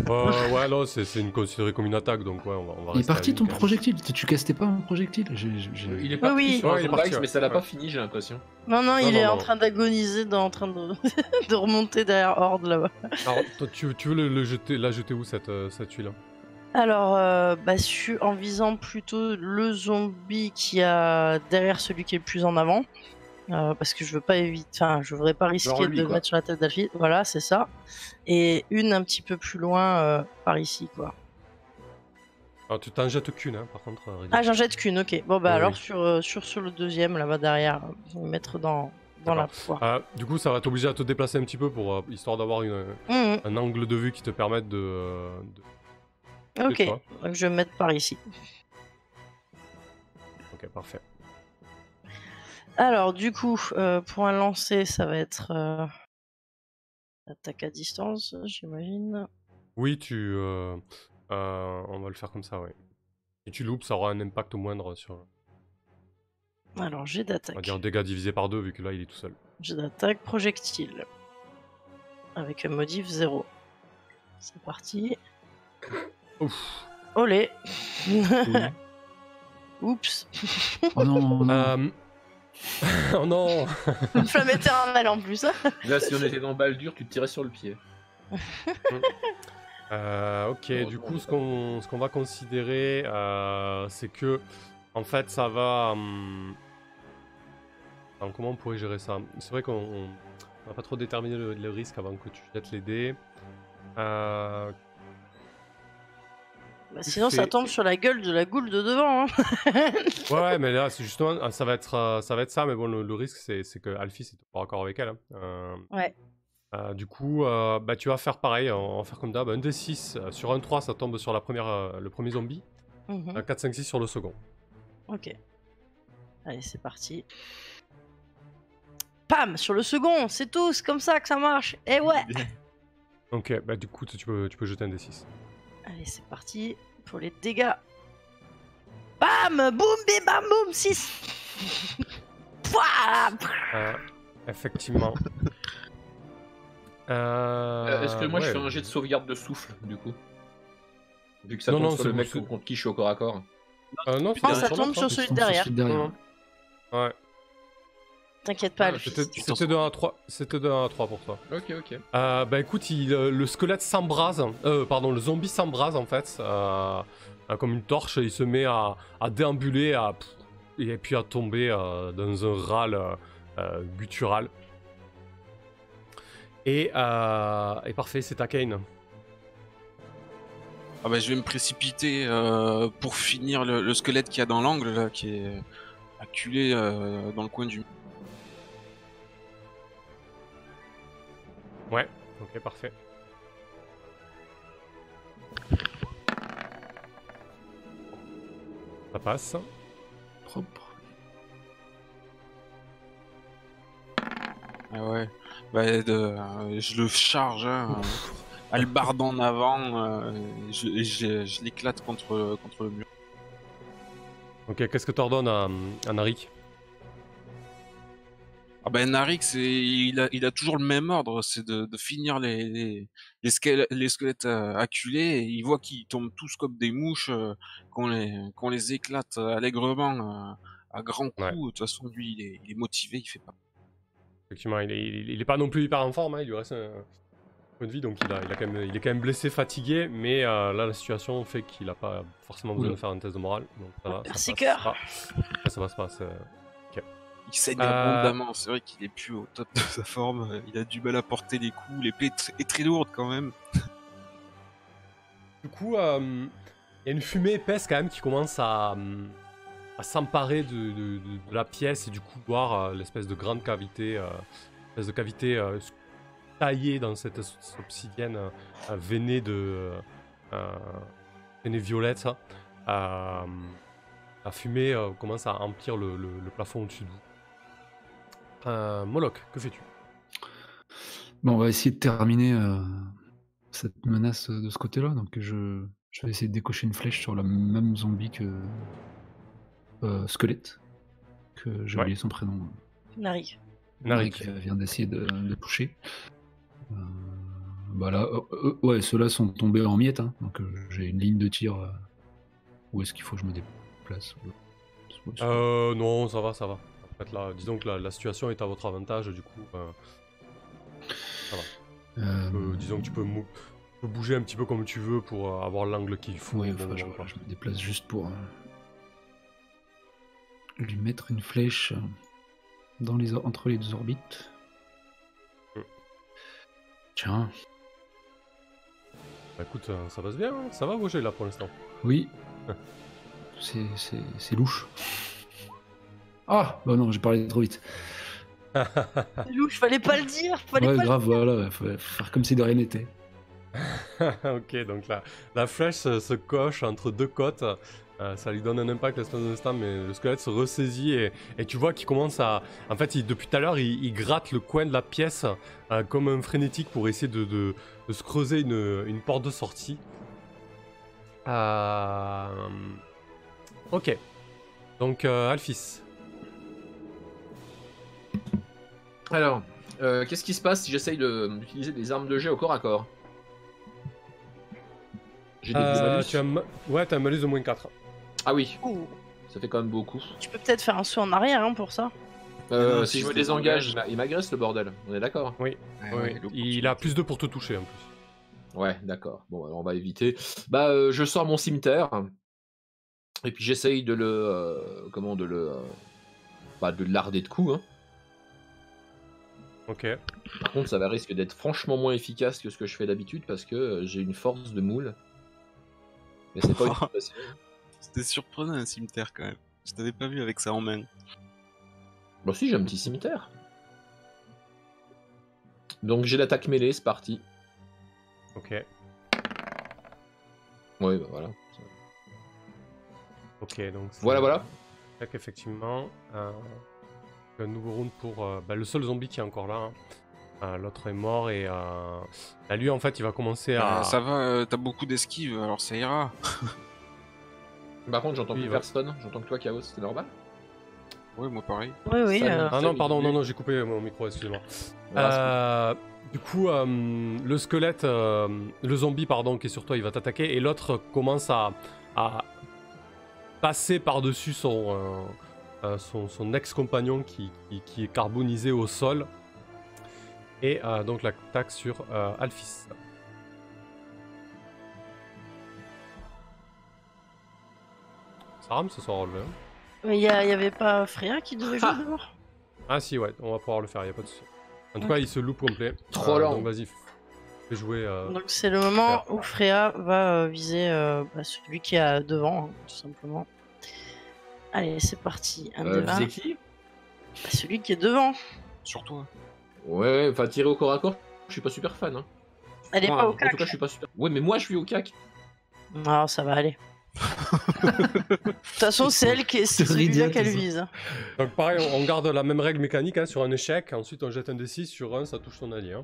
Ouais, non, c'est considéré comme une attaque, donc ouais, on va Il est parti ton projectile. Tu castais pas un projectile? Il est parti sur il est un parti, mais ça l'a pas fini, j'ai l'impression. Non, il est en train d'agoniser, en train de remonter derrière Horde là-bas. Alors, toi, tu veux la jeter où cette huile? Alors, en visant plutôt le zombie qui a derrière celui qui est le plus en avant. parce que je veux pas je voudrais pas risquer lui, de quoi. mettre sur la tête d'Alfie. Voilà, c'est ça. Et une un petit peu plus loin par ici, quoi. Alors, tu t'en jettes qu'une, hein, par contre. Ridley. Ah, j'en jette qu'une, ok. Bon, bah Oui, alors oui. sur le deuxième, là-bas derrière, je vais me mettre dans la poire. Du coup, ça va t'obliger à te déplacer un petit peu pour histoire d'avoir Mhm. un angle de vue qui te permette Ok, tu vois. donc je vais me mettre par ici. Ok, parfait. Alors, du coup, pour un lancer, ça va être attaque à distance, j'imagine. Oui, on va le faire comme ça, ouais. Et tu loupes, ça aura un impact moindre sur, Alors, j'ai on va d'attaque. dire, dégâts divisés par 2, vu que là, il est tout seul. J'ai d'attaque projectile. Avec un modif 0. C'est parti. Ouf. Olé. Oups. Oh non, non. Oh non. Une flamme éternelle en plus. Là, si on était dans Baldur, tu te tirais sur le pied. Ok, du coup, ce qu'on va considérer, c'est que, en fait, ça va... alors, comment on pourrait gérer ça? C'est vrai qu'on va pas trop déterminer le risque avant que tu jettes les dés. Bah, sinon, ça tombe sur la gueule de la goule de devant. Hein. Ouais, mais là, c'est justement, ça va être ça, mais bon, le risque, c'est que Alphys est pas encore avec elle. Hein. Ouais. Du coup, bah, tu vas faire pareil, on va faire comme d'hab. Un D6, sur un 3, ça tombe sur le premier zombie. 4, 5, 6 sur le second. Ok. Allez, c'est parti. Pam! Sur le second, c'est tout, c'est comme ça que ça marche. Eh ouais! Ok, bah du coup, tu peux jeter un D6. Allez, c'est parti pour les dégâts. Bam! Boum, bim, bam, boum! 6! Pouah! Effectivement. Est-ce que moi je ouais. fais un jet de sauvegarde de souffle, du coup? Vu que ça Non, tombe non, sur c'est le mec bon, contre qui je suis au corps à corps. Non, Non, ça tombe sur celui de derrière. Ouais. T'inquiète pas, le C'était de 1 à 3. C'était de 1 à 3 pour toi. Ok, ok. Bah écoute, le squelette s'embrase. Pardon, le zombie s'embrase en fait. Comme une torche, il se met à déambuler et puis à tomber dans un râle guttural. Et parfait, c'est à Kane. Ah bah, je vais me précipiter pour finir le squelette qu'il y a dans l'angle, là, qui est acculé dans le coin du... Ouais, ok, parfait. Ça passe. Propre. Ah ouais, bah, je le charge, hein, hallebarde en avant, je l'éclate contre le mur. Ok, qu'est-ce que t'ordonnes à Narik? Ah ben Narik, il a toujours le même ordre, c'est de finir les squelettes acculés, et il voit qu'ils tombent tous comme des mouches, qu'on les éclate allègrement à grands coups. Ouais. De toute façon, lui, il est motivé, il fait pas. Effectivement, il est pas non plus hyper en forme, hein, il lui reste un point de vie, donc il est quand même blessé, fatigué, mais là la situation fait qu'il a pas forcément besoin de faire un test de morale, donc ça va. Merci cœur. Ça va se passer. Il saigne abondamment, c'est vrai qu'il est plus au top de sa forme, il a du mal à porter les coups, l'épée est très lourde quand même. Du coup, il y a une fumée épaisse quand même qui commence à s'emparer de la pièce et du couloir, l'espèce de grande cavité, taillée dans cette obsidienne veinée veinée violette. Ça. La fumée commence à emplir le plafond au-dessus de vous. Moloch, que fais-tu? Bon, on va essayer de terminer cette menace de ce côté-là. Donc je vais essayer de décocher une flèche sur le même zombie que Squelette, que j'ai oublié son prénom. Narik. Narik vient d'essayer de toucher. Bah là, ouais, ceux-là sont tombés en miettes, hein, donc j'ai une ligne de tir. Où est-ce qu'il faut que je me déplace? Non, ça va. En fait, là, disons que la situation est à votre avantage, du coup. Ça va. Disons que tu peux bouger un petit peu comme tu veux pour avoir l'angle qu'il faut. Oui, enfin, je me déplace juste pour lui mettre une flèche. entre les deux orbites. Tiens. Bah, écoute, ça passe bien, hein. Ça va Roger là pour l'instant. Oui. C'est louche. Ah bah non, j'ai parlé trop vite. C'est louche, fallait pas le dire. Ouais, grave, voilà, faut faire comme si de rien n'était. Ok, donc la flèche se coche entre deux côtes. Ça lui donne un impact l'espace d'un instant, mais le squelette se ressaisit et tu vois qu'il commence à... En fait, depuis tout à l'heure, il gratte le coin de la pièce comme un frénétique pour essayer de se creuser une porte de sortie. Ok. Donc, Alphys. Alors, qu'est-ce qui se passe si j'essaye d'utiliser des armes de jet au corps à corps? J'ai des malus. T'as un malus de moins 4. Ah oui, Ouh. ça fait quand même beaucoup. Tu peux peut-être faire un saut en arrière hein, pour ça. Non, Si je me si désengage, c'est il m'agresse le bordel. On est d'accord? Oui. Il a plus 2 pour te toucher en plus. Ouais, d'accord. Bon, alors on va éviter. Je sors mon cimetière et puis j'essaye de de larder de coups. Hein. Ok. Par contre, ça va risque d'être franchement moins efficace que ce que je fais d'habitude parce que j'ai une force de moule. Mais c'est pas une facile. C'était surprenant un cimetière quand même. Je t'avais pas vu avec ça en main. Bah si, j'ai un petit cimetière. Donc j'ai l'attaque mêlée, c'est parti. Ok. Ouais, bah voilà. Ok, donc... Voilà. Tac, effectivement. Un nouveau round pour le seul zombie qui est encore là. Hein. L'autre est mort et lui en fait il va commencer à... Ça va, t'as beaucoup d'esquives, alors ça ira. Par contre, j'entends Oui, plus ouais. personne. J'entends que toi, Chaos, c'est normal? Ouais, moi pareil. Oui. Ah non, pardon, non, j'ai coupé mon micro, excusez-moi. Du coup, le squelette, le zombie, pardon, qui est sur toi, il va t'attaquer, et l'autre commence à passer par-dessus son ex-compagnon qui est carbonisé au sol. Et donc l'attaque sur Alphys. Ça rame ce soir, relevé. Mais il y avait pas Freya qui devait jouer dehors? Ah si, ouais, on va pouvoir le faire, y a pas de souci. En tout cas, il se loupe complet. Trop lent. Donc vas-y, fais jouer. Donc c'est le moment où Freya va viser celui qui est devant, hein, tout simplement. Allez, c'est parti. Un de Visez qui? celui qui est devant. Sur toi. Ouais, enfin tirer au corps à corps, je suis pas super fan. Hein. Elle est Ouais, pas au En cac. tout cas, je suis pas super. Ouais, mais moi, je suis au cac. Non, ça va aller. De toute façon, c'est elle qui est C'est celui-là ridicule, qu'elle ça. vise. Donc pareil, on garde la même règle mécanique hein, sur un échec. Ensuite, on jette un D6 sur un, ça touche ton allié.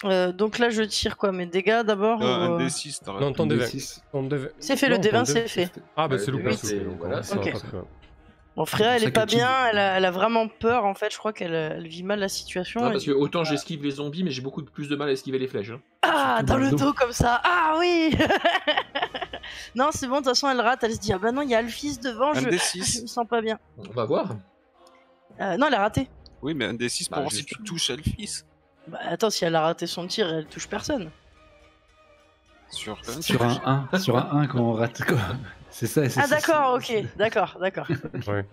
Hein. Donc là, je tire quoi? Mes dégâts d'abord Un ou, D6, t'as Non, raison. ton D20. D6. Ton D20. C'est fait, le Non, D20 ton c'est fait. Ah bah c'est Le loupé. D20, c'est c'est- loupé, voilà, ça va ok. pas plus loin. Bon, Freya, elle C'est est ça pas qu'elle bien, elle a vraiment peur en fait. Je crois qu'elle vit mal la situation. Non, elle parce que dit- autant j'esquive les zombies, mais j'ai beaucoup plus de mal à esquiver les flèches. Hein. Ah, Surtout dans dans le le dos dos. comme ça. Ah oui. Non, c'est bon, de toute façon, elle rate. Elle se dit, ah bah non, il y a Alphys devant, Un je D6. me sens pas bien. On va voir. Non, elle a raté. Oui, mais un D6 pour Bah, voir si juste- tu touches Alphys. Bah attends, si elle a raté son tir, elle touche personne. Sur un, tu Sur touches. un 1, sur un 1 quand on rate quoi. C'est ça, c'est Ah ça. d'accord, ok, d'accord. Ouais.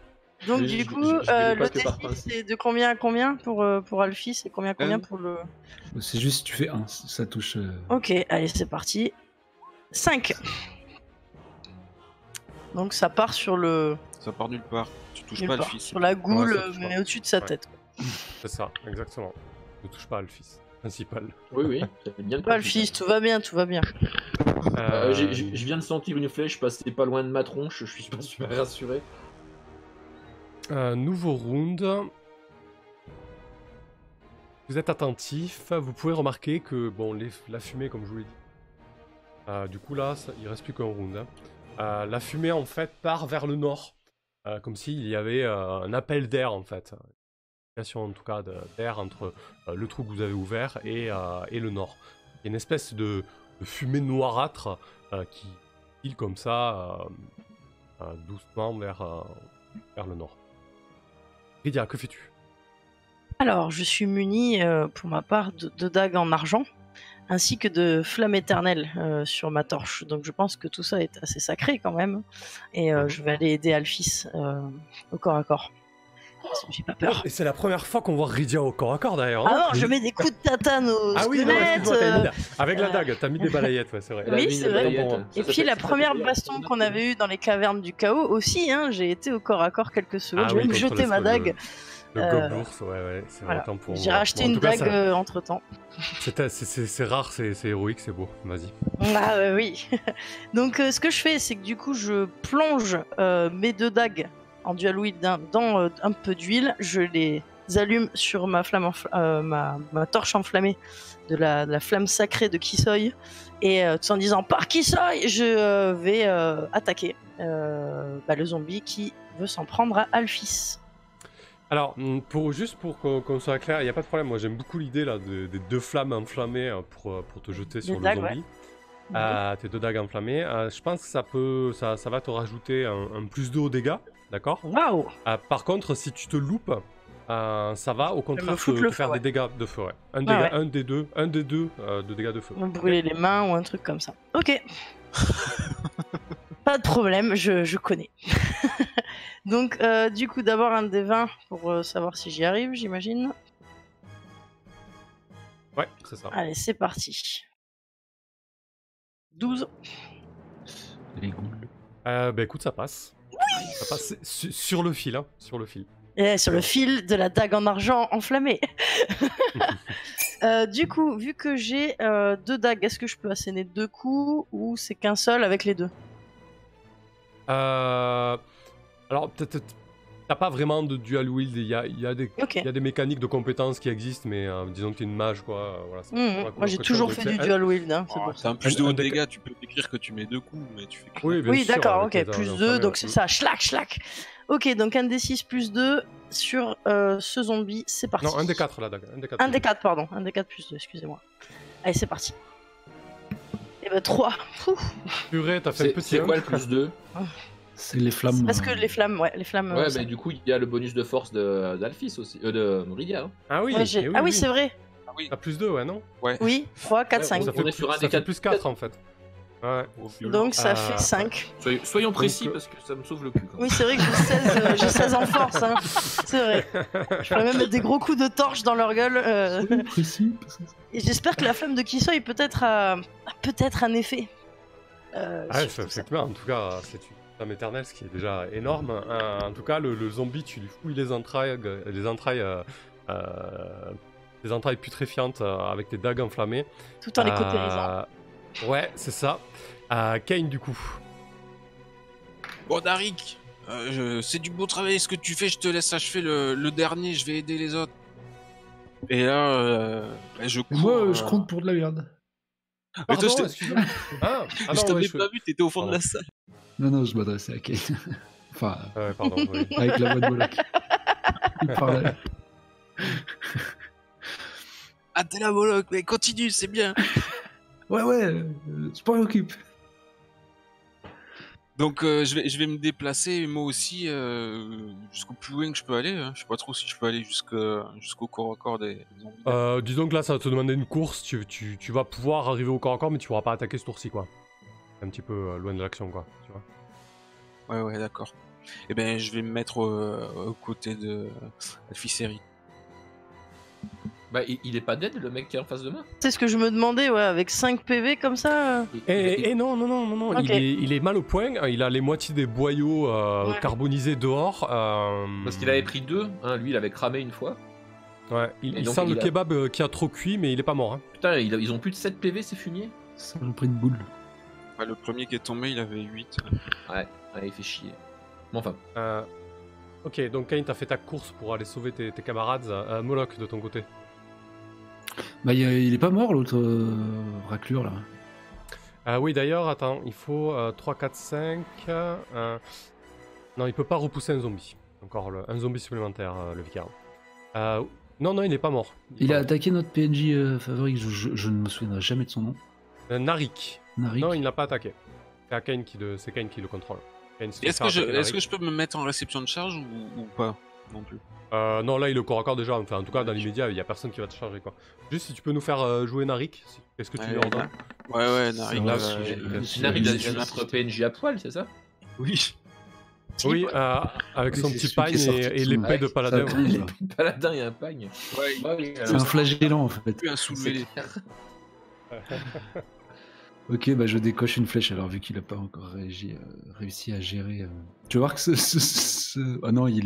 Donc Je- du je- coup, je vais le pas que par D6 principe. c'est de combien à combien pour Alphys et combien Un. pour le... C'est juste tu fais 1, ça touche. Ok, allez c'est parti. 5. Donc ça part sur le... Ça part nulle part. Tu touches nulle pas part, Alphys. sur la goule, Ouais, ça touche mais pas. au-dessus de sa Ouais. tête. C'est ça, exactement. Ne touche pas Alphys, principal. Oui, ça fait bien le Pas principe. Alphys, tout va bien, tout va bien. Je viens de sentir une flèche passer pas loin de ma tronche, je suis pas super rassuré. Nouveau round. Vous êtes attentif, vous pouvez remarquer que bon, la fumée, comme je vous l'ai dit, du coup là, il reste plus qu'un round. Hein. La fumée en fait part vers le nord, comme s'il y avait un appel d'air en fait. Une communication, en tout cas d'air entre le trou que vous avez ouvert et le nord. Il y a une espèce de fumée noirâtre qui file comme ça doucement vers le nord. Rydia, que fais-tu? Alors, je suis muni pour ma part de dagues en argent, ainsi que de flammes éternelles sur ma torche. Donc je pense que tout ça est assez sacré quand même. Et je vais aller aider Alphys au corps à corps. J'ai pas peur. Et c'est la première fois qu'on voit Rydia au corps à corps d'ailleurs. Ah non, je mets des coups de tatane au Ah oui, non, squelette. excuse-moi, t'as mis avec la dague, t'as mis des balayettes, ouais, c'est vrai. Oui, c'est vrai. Et puis la première baston baston qu'on avait eue dans les cavernes du chaos aussi, hein, j'ai été au corps à corps quelques secondes, Ah j'ai oui, même contre jeté ma dague. Le gobelours, ouais, c'est Voilà. autant pour J'ai moi. racheté Bon, en une tout cas, dague entre temps. C'est rare, c'est héroïque, c'est beau. Vas-y. Ah oui. Donc ce que je fais, c'est que du coup, je plonge mes 2 dagues en dual wield dans un peu d'huile, je les allume sur ma flamme, ma torche enflammée de la flamme sacrée de Kisoi, et tout en disant par Kisoi, je vais attaquer le zombie qui veut s'en prendre à Alphys. Alors, juste pour qu'on soit clair, il n'y a pas de problème. Moi, j'aime beaucoup l'idée là des 2 flammes enflammées pour te jeter sur le dagues, zombie. Tes 2 dagues enflammées. Je pense que ça va te rajouter un plus 2 aux dégâts, d'accord? Waouh! Par contre, si tu te loupes, ça va au contraire te faire des dégâts de feu. Ouais. Un des deux de dégâts de feu. Brûler les mains ou un truc comme ça. Ok. Pas de problème, je connais. Donc, du coup, d'abord un des 20 pour savoir si j'y arrive, j'imagine. Ouais, c'est ça. Allez, c'est parti. 12. Les ghouls. Bah écoute, ça passe. Oui, ça passe sur le fil, hein, sur le fil. Et sur le fil de la dague en argent enflammée. Du coup, vu que j'ai 2 dagues, est-ce que je peux asséner 2 coups ou c'est qu'un seul avec les 2? Alors, t'as pas vraiment de dual wield, il y a des mécaniques de compétences qui existent, mais disons que t'es une mage, quoi. Voilà, moi, j'ai toujours fait du dual wield, hein, c'est pour ça. T'as un plus de haut de dégâts, tu peux écrire que tu mets 2 coups, mais tu fais que... Oui, d'accord, ok, plus 2, donc c'est ça, schlac. Ok, donc un D6 plus 2 sur ce zombie, c'est parti. Non, un des 4 la dague. Un des 4, pardon, un des 4 plus 2, excusez-moi. Allez, c'est parti. Et bah 3. Purée, t'as fait le petit. C'est quoi le plus 2? C'est les flammes. Parce que les flammes, ouais, les flammes. Ouais, mais du coup, il y a le bonus de force d'Alphys aussi, de Rydia. Hein. Ah oui, ouais, oui, c'est vrai. T'as plus 2, ouais, non? Ouais. Oui, 3, 4, 5. Ça fait, sur un ça des fait 4. plus 4 en fait. Ouais. Donc ça fait 5. Soyons précis Donc, parce que ça me sauve le cul. Quand même. Oui, c'est vrai que j'ai 16 en force, hein. C'est vrai. Je pourrais même mettre des gros coups de torche dans leur gueule. Soyons précis. Et j'espère que la flamme de Kisoi peut-être a peut-être un effet. Effectivement, en tout cas, c'est une flamme éternelle, ce qui est déjà énorme. En tout cas, le zombie, tu lui fouilles les entrailles putréfiantes avec tes dagues enflammées. Tout en les cautérisant. Ouais, c'est ça. Kane, du coup. Bon, Darik, c'est du beau travail ce que tu fais, je te laisse achever le dernier, je vais aider les autres. Et là, je cours... Moi, je compte pour de la merde. Pardon, toi, excuse-moi. je t'avais pas vu, t'étais au fond de la salle. Non, je m'adressais à Kane. Enfin, Ouais, pardon, oui. avec la voix de Moloch. Il parlait. Ah, t'es là, Moloch, mais continue, c'est bien. Ouais, je m'en occupe. Donc je vais me déplacer moi aussi jusqu'au plus loin que je peux aller. Hein. Je sais pas trop si je peux aller jusqu'au corps à corps des zombies. Disons que là, ça va te demander une course. Tu vas pouvoir arriver au corps à corps, mais tu pourras pas attaquer ce tour-ci, quoi. C'est un petit peu loin de l'action, quoi. Tu vois. Ouais, d'accord. Et ben je vais me mettre aux côtés de Alphyseri. Bah, il est pas dead le mec qui est en face de moi. C'est ce que je me demandais, ouais, avec 5 PV comme ça. Et non, Ok. il est mal au point. Il a les moitiés des boyaux carbonisés dehors. Parce qu'il avait pris 2, hein, lui il avait cramé une fois. Ouais, il donc, sent il le a- kebab qui a trop cuit, mais il est pas mort. Hein. Putain, ils ont plus de 7 PV ces fumiers. Ça m'a pris une boule. Ouais, le premier qui est tombé, il avait 8. Ouais, il fait chier. Bon, enfin, Ok, donc Kane, t'as fait ta course pour aller sauver tes camarades. Moloch, de ton côté. Bah, il est pas mort, l'autre raclure, là. Oui, d'ailleurs, attends, il faut 3, 4, 5. Non, il peut pas repousser un zombie. Encore un zombie supplémentaire, le vicaire. Non, il n'est pas mort. Il a attaqué notre PNJ favori, je ne me souviendrai jamais de son nom. Narik. Narik. Non, il n'a pas attaqué. C'est Kane qui le contrôle. Kane se fait Est-ce faire attaquer que Narik. je peux me mettre en réception de charge ou pas non plus? Non, là, il est au corps à corps déjà. Enfin, en tout cas, dans l'immédiat, il n'y a personne qui va te charger, quoi. Juste si tu peux nous faire jouer Narik. Est-ce que tu lui ordonnes? Ouais, Narik. Là, si Nari, il a notre PNJ à poil, c'est ça? Oui. type. Oui, avec Oui, son c'est petit celui pagne qui est sorti et de l'épée de paladin. Ça tombe, là. Paladin et un pagne. Ouais, Oui, C'est un flagellant en fait. plus un soulevé. Ok, bah je décoche une flèche alors vu qu'il a pas encore réussi à gérer. Tu vas voir que ah non, oui,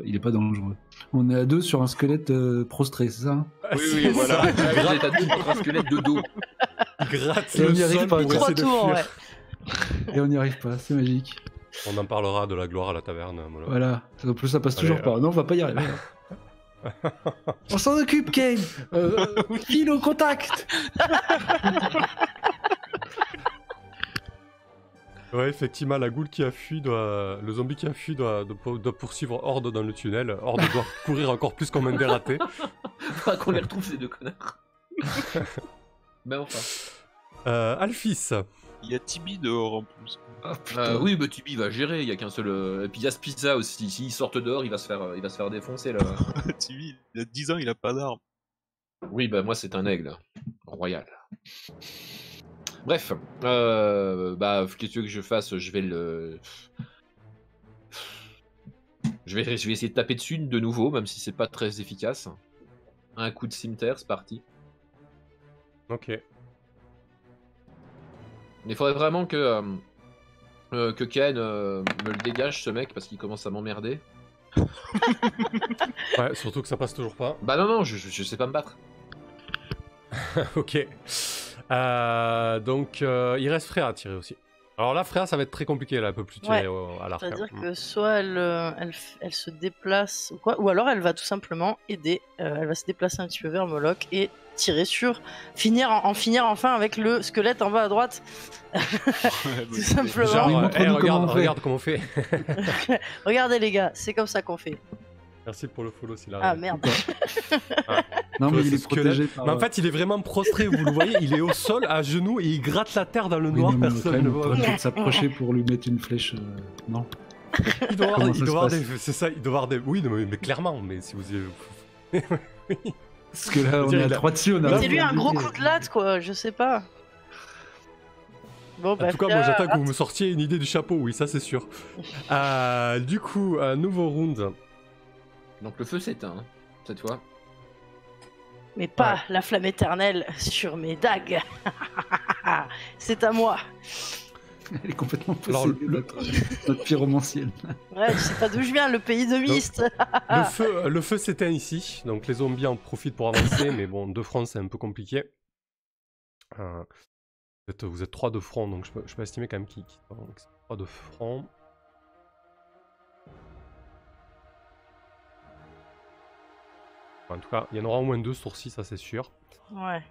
il est pas dangereux. On est à 2 sur un squelette prostré, c'est ça hein? C'est voilà. ça. Vous êtes à deux contre un squelette de dos. Il gratte Et on le y arrive sol pas, pour quoi. essayer de 3 tours, fuir. ouais. Et on n'y arrive pas, c'est magique. On en parlera de la gloire à la taverne. Molo. Voilà. En plus, ça passe Allez, toujours pas. Non, on va pas y arriver. On s'en occupe, Kane. File au contact. Ouais, effectivement, la goule qui a fui le zombie qui a fui doit poursuivre Horde dans le tunnel. Horde doit courir encore plus comme un dératé. Faudra qu'on les retrouve, ces deux connards. Ben enfin. Alphys. Il y a Tibi dehors en plus. Ah, putain. Oui, bah Tibi va gérer, il y a qu'un seul. Et puis il y a Spizza aussi, s'ils sortent dehors, il va se faire défoncer là. Tibi, il a 10 ans, il a pas d'arme. Oui, bah moi c'est un aigle. Royal. Bref, bah qu'est-ce que tu veux que je fasse? Je vais essayer de taper dessus de nouveau, même si c'est pas très efficace. Un coup de cimetière, c'est parti. Ok. Mais il faudrait vraiment que Ken me le dégage, ce mec, parce qu'il commence à m'emmerder. Ouais, surtout que ça passe toujours pas. Bah non, je sais pas me battre. Ok. Donc, il reste Freya à tirer aussi. Alors là, Freya, ça va être très compliqué, là, elle peut plus tirer à l'arc. C'est-à-dire que soit elle se déplace ou quoi, ou alors elle va tout simplement aider. Elle va se déplacer un petit peu vers Moloch et tirer sur. Finir enfin avec le squelette en bas à droite. Tout simplement. Genre, montre-nous comment on fait. regarde comment on fait. Regardez les gars, c'est comme ça qu'on fait. Merci pour le follow, s'il Ah arrive. merde. Non, mais Ce il est squelette. protégé par. Mais en fait, il est vraiment prostré, vous le voyez, il est au sol, à genoux, et il gratte la terre dans le Oui, noir, non, mais quand personne même, ne on voit. pourrait peut-être s'approcher pour lui mettre une flèche. Non. Il doit avoir, Comment il ça doit se avoir passe des... C'est ça, il doit avoir des... Oui, non, mais clairement, mais si vous... Parce que là, on dire, est à il a- 3 dessus, on a. Là, C'est lui un gros coup de latte quoi, je sais pas. Bon, En tout cas, moi j'attends que vous me sortiez une idée du chapeau, oui, ça c'est sûr. Du coup, un nouveau round. Donc le feu s'éteint, hein, cette fois. Mais pas Ouais. la flamme éternelle sur mes dagues. C'est à moi. Elle est complètement Alors, possédée, notre pyromancienne. Ouais, je sais pas d'où je viens, le pays de Myst. Le feu s'éteint ici, donc les zombies en profitent pour avancer, mais bon, de front c'est un peu compliqué. Vous êtes 3 de front, donc je peux estimer quand même qui 3 de front. En tout cas, il y en aura au moins 2 sur 6, ça c'est sûr. Ouais.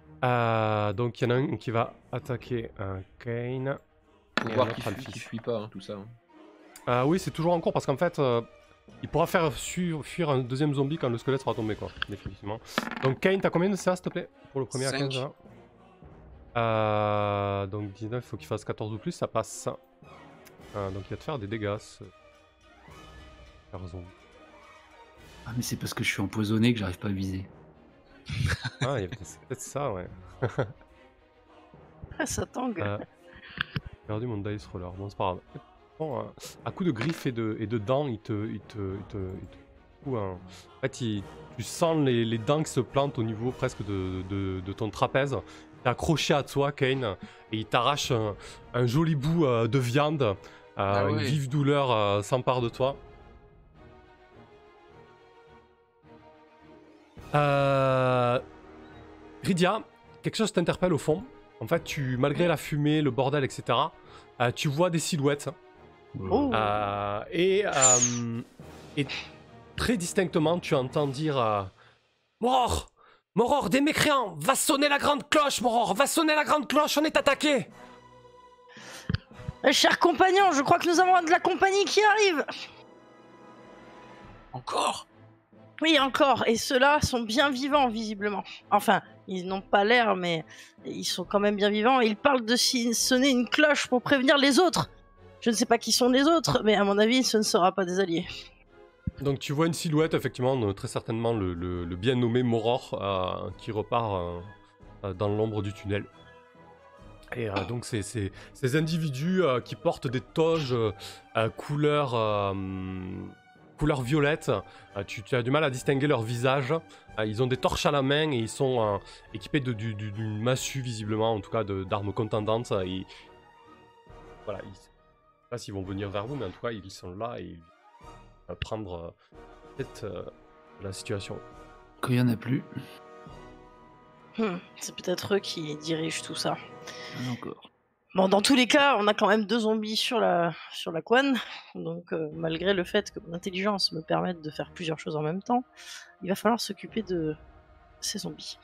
Donc il y en a un qui va attaquer Kane. Faut Et voir un autre qu'il Alphys. fuit pas, hein, tout ça. Oui, c'est toujours en cours parce qu'en fait, il pourra faire fuir un deuxième zombie quand le squelette sera tombé, quoi, définitivement. Donc Kane, t'as combien de CA, s'il te plaît? Pour le premier à 5. 15 là. Donc 19, il faut qu'il fasse 14 ou plus, ça passe. Donc il va te faire des dégâts. Zombie. Ah, mais c'est parce que je suis empoisonné que j'arrive pas à viser. Ah, c'est peut-être ça, ouais. Ça tangue. J'ai perdu mon dice roller, bon c'est pas grave. Bon, à coup de griffes et de dents, il te en fait, tu sens les dents qui se plantent au niveau presque de ton trapèze. T'es accroché à toi, Kane, et il t'arrache un joli bout de viande. Une ouais. vive douleur s'empare de toi. Rydia, quelque chose t'interpelle au fond. En fait, malgré la fumée, le bordel, etc., tu vois des silhouettes. Oh. Et très distinctement, tu entends dire Moror, Moror, des mécréants, va sonner la grande cloche, Moror, va sonner la grande cloche, on est attaqué. Chers compagnons, je crois que nous avons de la compagnie qui arrive. Encore? Oui, encore. Et ceux-là sont bien vivants, visiblement. Enfin, ils n'ont pas l'air, mais ils sont quand même bien vivants. Ils parlent de sonner une cloche pour prévenir les autres. Je ne sais pas qui sont les autres, mais à mon avis, ce ne sera pas des alliés. Donc tu vois une silhouette, effectivement, très certainement le bien nommé Moror, qui repart dans l'ombre du tunnel. Et donc ces individus qui portent des toges couleur violette, tu as du mal à distinguer leur visage. Ils ont des torches à la main et ils sont équipés d'une massue visiblement, en tout cas d'armes contendantes. Voilà, je sais pas s'ils vont venir vers vous, mais en tout cas ils sont là et ils vont prendre tête de la situation. Quand il n'y en a plus. C'est peut-être eux qui dirigent tout ça. Encore. Bon, dans tous les cas, on a quand même 2 zombies sur la Quan, donc malgré le fait que mon intelligence me permette de faire plusieurs choses en même temps, il va falloir s'occuper de ces zombies.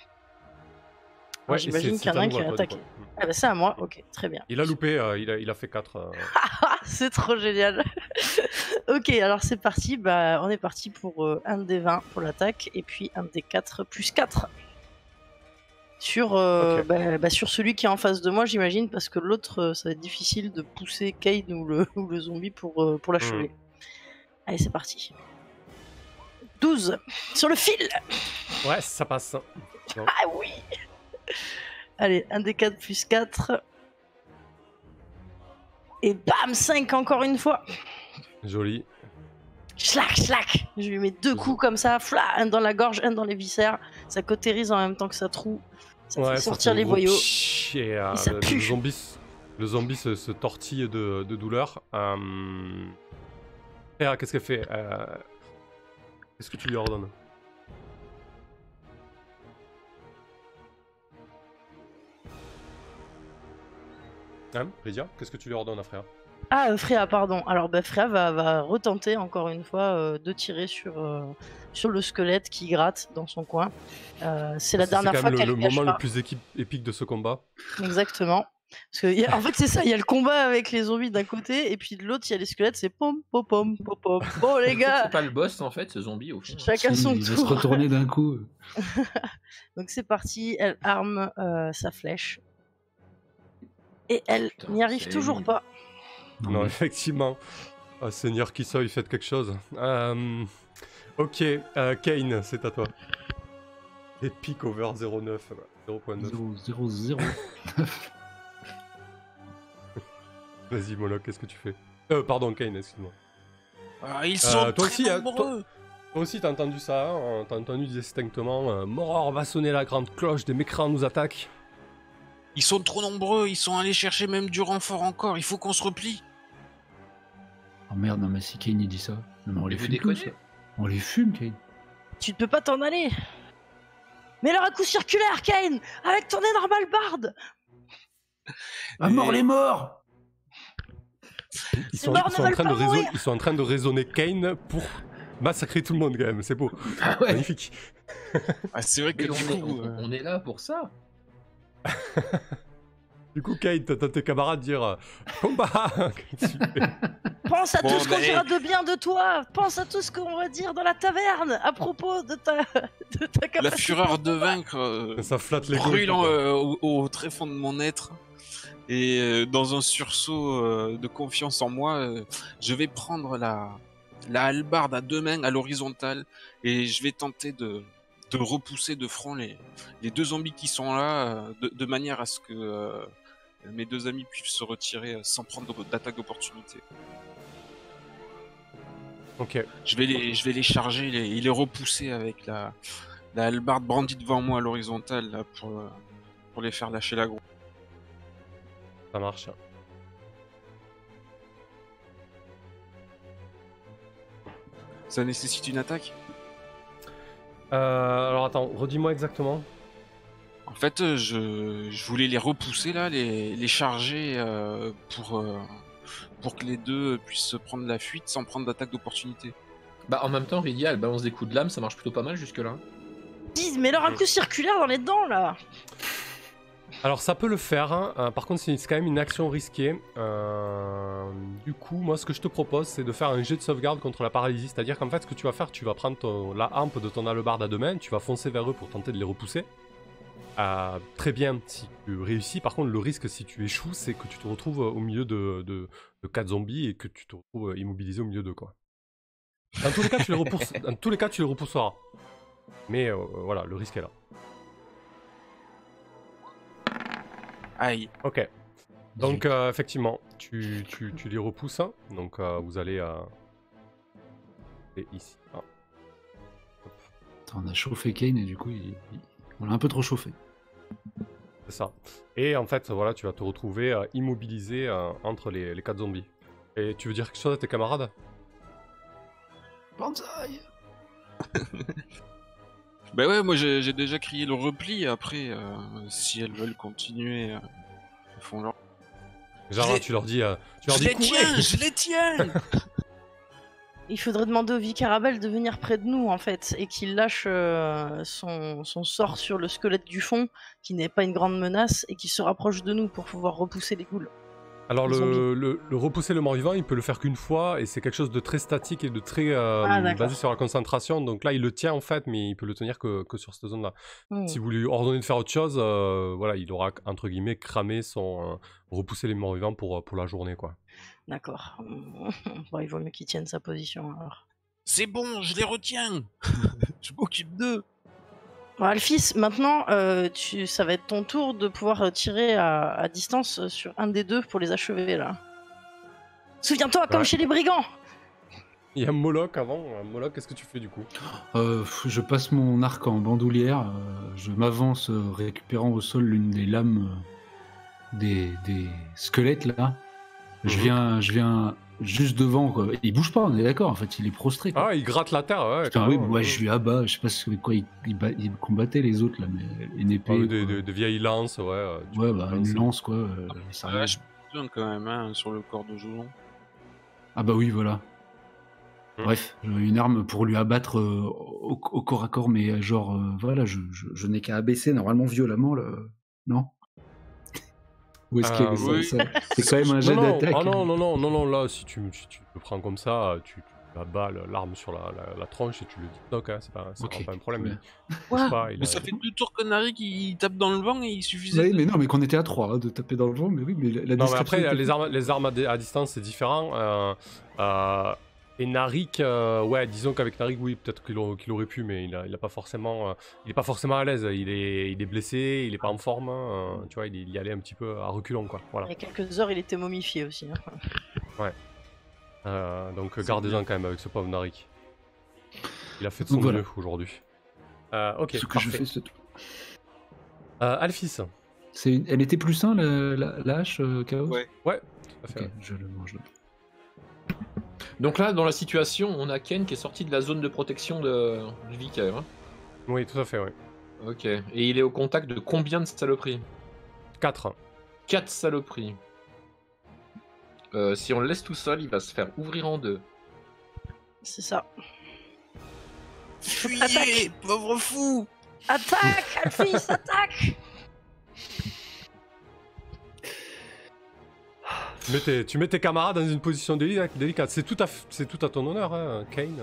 Ouais, j'imagine qu'il y en a un qui a attaqué. Ah bah c'est à moi, ok, très bien. Il a loupé, il a fait 4. C'est trop génial. Ok, alors c'est parti, on est parti pour un des 20 pour l'attaque, et puis un des 4 plus 4. Sur, sur celui qui est en face de moi, j'imagine, parce que l'autre, ça va être difficile de pousser Kane ou le zombie pour l'achever. Allez, c'est parti. 12 sur le fil. Ouais, ça passe. Non. Ah oui. Allez, un des 4 plus 4. Et bam, 5 encore une fois. Joli. Schlac, schlac. Je lui mets 2 coups comme ça, un dans la gorge, un dans les viscères. Ça cautérise en même temps que ça troue. Ça fait sortir les boyaux. Et ça pue. Le zombie se tortille de douleur. Qu'est-ce qu'elle fait Qu'est-ce que tu lui ordonnes? Lydia, qu'est-ce que tu lui ordonnes à Freya? Ah, Freya, pardon. Alors, Freya va retenter encore une fois de tirer sur le squelette qui gratte dans son coin. C'est la dernière fois qu'elle C'est le moment le plus épique de ce combat. Exactement. Parce que, en fait, c'est ça, il y a le combat avec les zombies d'un côté, et puis de l'autre, il y a les squelettes, c'est pom, pom, pom, pom, pom. Bon, les gars. C'est pas le boss, en fait, ce zombie, au fond. Chacun son tour. Il va se retourner d'un coup. Donc, c'est parti, elle arme sa flèche. Et elle n'y arrive toujours pas. Non, effectivement. Oh, Seigneur Kissoy, faites quelque chose. Ok, Kane, c'est à toi. Epic over 0.9. 0.9. 0. Vas-y, Moloch, qu'est-ce que tu fais? Pardon, Kane, excuse-moi. Ils sont toi très aussi, nombreux. Toi aussi, t'as entendu ça, hein, t'as entendu distinctement Moror va sonner la grande cloche, des mécréants nous attaquent. Ils sont trop nombreux, ils sont allés chercher même du renfort encore, il faut qu'on se replie. Oh merde, non mais si Kane il dit ça. Non mais on les fume déconner. tous. On les fume, Kane. Tu ne peux pas t'en aller. Mets-leur un coup circulaire, Kane, avec ton énorme hallebarde. À mort les morts. Ils sont en train de raisonner Kane pour massacrer tout le monde quand même, c'est beau. Ah ouais. Magnifique. Ah, c'est vrai que on est là pour ça. Du coup, Kane, t'entends tes camarades dire combat. Pense à tout ce qu'on dira de bien de toi. Pense à tout ce qu'on va dire dans la taverne à propos de ta capacité. La fureur de vaincre ça flatte les brûle au très fond de mon être. Et dans un sursaut de confiance en moi, je vais prendre la hallebarde à 2 mains à l'horizontale et je vais tenter de repousser de front les 2 zombies qui sont là de manière à ce que mes 2 amis puissent se retirer sans prendre d'attaque d'opportunité. Ok. Je vais les charger et les repousser avec la hallebarde brandie devant moi à l'horizontale là, pour les faire lâcher la groupe. Ça marche. Ça nécessite une attaque? Alors attends, redis-moi exactement. En fait, je voulais les repousser là, les charger pour que les 2 puissent prendre la fuite sans prendre d'attaque d'opportunité. Bah en même temps, Rydia, elle balance des coups de lame, ça marche plutôt pas mal jusque là. Mais leur un coup circulaire dans les dents là. Alors ça peut le faire, hein. Par contre c'est quand même une action risquée. Du coup, moi ce que je te propose c'est de faire un jet de sauvegarde contre la paralysie. C'est-à-dire qu'en fait ce que tu vas faire, tu vas prendre la hampe de ton hallebarde à 2 mains, tu vas foncer vers eux pour tenter de les repousser. Très bien si tu réussis, par contre le risque si tu échoues c'est que tu te retrouves au milieu de 4 zombies et que tu te retrouves immobilisé au milieu d'eux quoi. Dans tous les cas tu les repousseras. Mais voilà, le risque est là. Aïe. Ok. Donc, effectivement, tu les repousses. Hein. Donc, vous allez... Et ici. Ah. Attends, on a chauffé Kane et du coup, on l'a un peu trop chauffé. C'est ça. Et en fait, voilà, tu vas te retrouver immobilisé entre les 4 zombies. Et tu veux dire quelque chose à tes camarades? Banzai! Bah ouais, moi j'ai déjà crié le repli. Après, si elles veulent continuer, elles font leur. Genre, tu leur dis... courez. Je les tiens. Il faudrait demander au vicaire Abel de venir près de nous, en fait, et qu'il lâche son sort sur le squelette du fond, qui n'est pas une grande menace, et qui se rapproche de nous pour pouvoir repousser les ghouls. Alors, Les le repousser le mort-vivant, il peut le faire qu'une fois, et c'est quelque chose de très statique et de très basé sur la concentration. Donc là, il le tient, en fait, mais il peut le tenir que sur cette zone-là. Si vous lui ordonnez de faire autre chose, voilà, il aura, entre guillemets, cramé son... repousser les morts-vivants pour la journée, quoi. D'accord. Bon, il vaut mieux qu'il tienne sa position, alors. C'est bon, je les retiens. Je m'occupe d'eux. Bon, Alphys, maintenant, ça va être ton tour de pouvoir tirer à distance sur un des deux pour les achever, là. Souviens-toi, comme chez les brigands! Il y a Moloch avant. Moloch, qu'est-ce que tu fais, du coup? Je passe mon arc en bandoulière, je m'avance récupérant au sol l'une des lames des squelettes, là. Je viens juste devant, quoi. Il bouge pas, on est d'accord, en fait, il est prostré, quoi. Ah, il gratte la terre, ouais. Putain, oui, ouais, je lui abats, je sais pas quoi il combattait les autres, là, mais une épée. De vieilles lances, ouais. Ouais, bah, une lance, quoi. Ça Ah, je me quand même hein, sur le corps de Joulon. Ah bah oui, voilà. Bref, une arme pour lui abattre au corps à corps, mais genre, voilà, je n'ai qu'à abaisser normalement violemment, non? Ou est-ce que oui. c'est quand même un jet d'attaque? Ah non, là, si tu le prends comme ça, tu abats l'arme sur la tronche et tu le dis hein, c'est pas un problème. Mais ça fait 2 tours que Nari qui tape dans le vent et il suffisait. Oui, mais non, mais qu'on était à 3 de taper dans le vent, mais oui, mais la non, mais après, était... les armes à distance, c'est différent. Et Narik, ouais, disons qu'avec Narik, oui, peut-être qu'il aurait pu, mais il a pas forcément, il est pas forcément à l'aise. Il est blessé, il est pas en forme. Tu vois, il y allait un petit peu à reculons, quoi. Voilà. Il y a quelques heures, il était momifié aussi. Hein. Ouais. Donc gardez-en quand même avec ce pauvre Narik. Il a fait de son mieux aujourd'hui. Ok. Ce que je fais, c'est tout. Alphys. Elle était plus sain, la hache, Chaos? Ouais, tout à fait. Ok, je le mange là. Donc là, dans la situation, on a Ken qui est sorti de la zone de protection du vicaire. Hein. Oui, tout à fait, oui. Ok. Et il est au contact de combien de saloperies? 4. 4 saloperies. Si on le laisse tout seul, il va se faire ouvrir en 2. C'est ça. Fuyez, pauvre fou! Attaque, Alphys, attaque! Tu mets tes camarades dans une position délicate. C'est tout à ton honneur, hein, Kane.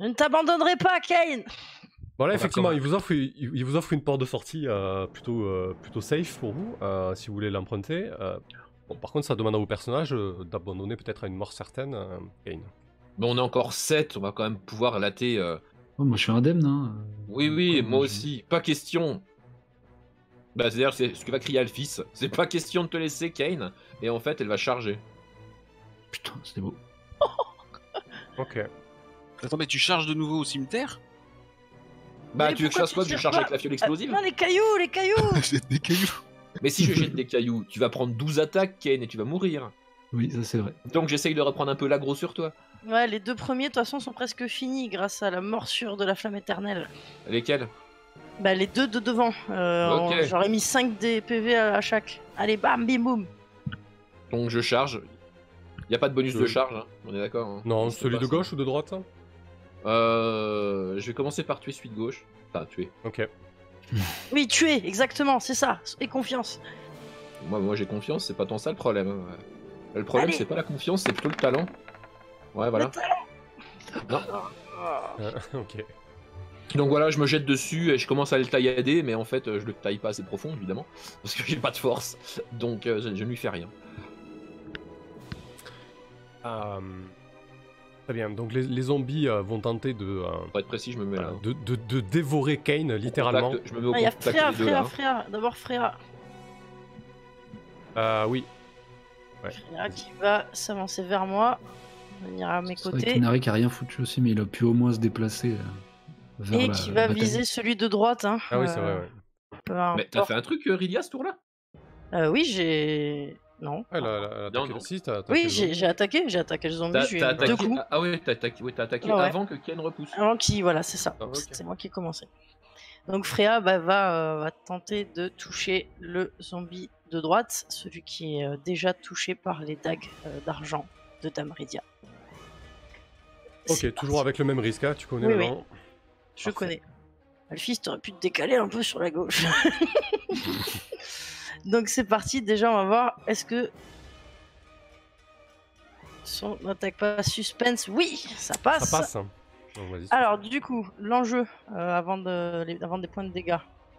Je ne t'abandonnerai pas, Kane! Voilà, effectivement, il vous offre une porte de sortie plutôt safe pour vous, si vous voulez l'emprunter. Bon, par contre, ça demande à vos personnages d'abandonner peut-être à une mort certaine, Kane. Bon, on est encore 7, on va quand même pouvoir latter. Oh, moi, je suis indemne, hein. Oui, moi aussi. Pas question. Bah, c'est-à-dire, c'est ce que va crier Alphys. C'est pas question de te laisser, Kane. Et en fait, elle va charger. Putain, c'était beau. Ok. Attends, mais tu charges de nouveau au cimetière? Bah, Mais tu veux que je fasse quoi? Tu charges avec la fiole explosive? Non, les cailloux! Jette des cailloux. Mais si je jette des cailloux, tu vas prendre 12 attaques, Kane, et tu vas mourir. Oui, ça c'est vrai. Donc j'essaye de reprendre un peu l'aggro sur toi. Ouais, les 2 premiers, de toute façon, sont presque finis grâce à la morsure de la flamme éternelle. Lesquels? Bah, les 2 de devant. Ok. J'aurais mis 5 des PV à chaque. Allez, bam, bim, boum! Donc je charge. Y a pas de bonus de charge, hein. On est d'accord. Hein. Non, C'est celui pas de ça. gauche ou de droite? Je vais commencer par tuer celui de gauche. Enfin, tuer. Ok. Oui, tuer, exactement, c'est ça. Et confiance. Moi j'ai confiance, c'est pas tant ça le problème. Hein. Le problème, Allez. c'est pas la confiance, c'est plutôt le talent. Ouais, voilà. Non. Ok. Donc voilà, je me jette dessus et je commence à le taillader, mais en fait, je le taille pas assez profond, évidemment, parce que j'ai pas de force. Donc je ne lui fais rien. Très bien, donc les zombies vont tenter Pour être précis, je me mets là. de dévorer Kane, littéralement. Je me mets au Il y a contact des deux, là. Freya. D'abord Freya. Oui. Freya qui va s'avancer vers moi, venir à mes C'est vrai côtés, qu'Inari qui a rien foutu aussi, mais il a pu au moins se déplacer vers et la qui va bataille. viser celui de droite. Hein, Ah oui, c'est vrai, ouais. peu Mais t'as importe. fait un truc, Rilia, ce tour-là? Oui, j'ai. Non. Ah, elle a attaqué. non. Si, t'as attaqué Oui, le zombie. j'ai attaqué le zombie, T'as je lui ai t'as mis 2 attaqué... coups. Ah ouais, t'as attaqué Ouais. avant que Ken repousse. Avant qu'il. Voilà, c'est ça. Ah, ok. C'est moi qui ai commencé. Donc Freya va tenter de toucher le zombie de droite, celui qui est déjà touché par les dagues d'argent de Dame Rydia. Ok, C'est toujours parti. avec le même risque, hein, tu connais Oui, le oui. nom. Je Parfait. connais. Alphys, t'aurais pu te décaler un peu sur la gauche. Donc c'est parti, déjà on va voir, est-ce que son attaque pas suspense? Oui, ça passe. Ça passe. Hein. Donc, vas-y. Alors du coup, l'enjeu avant des points de dégâts.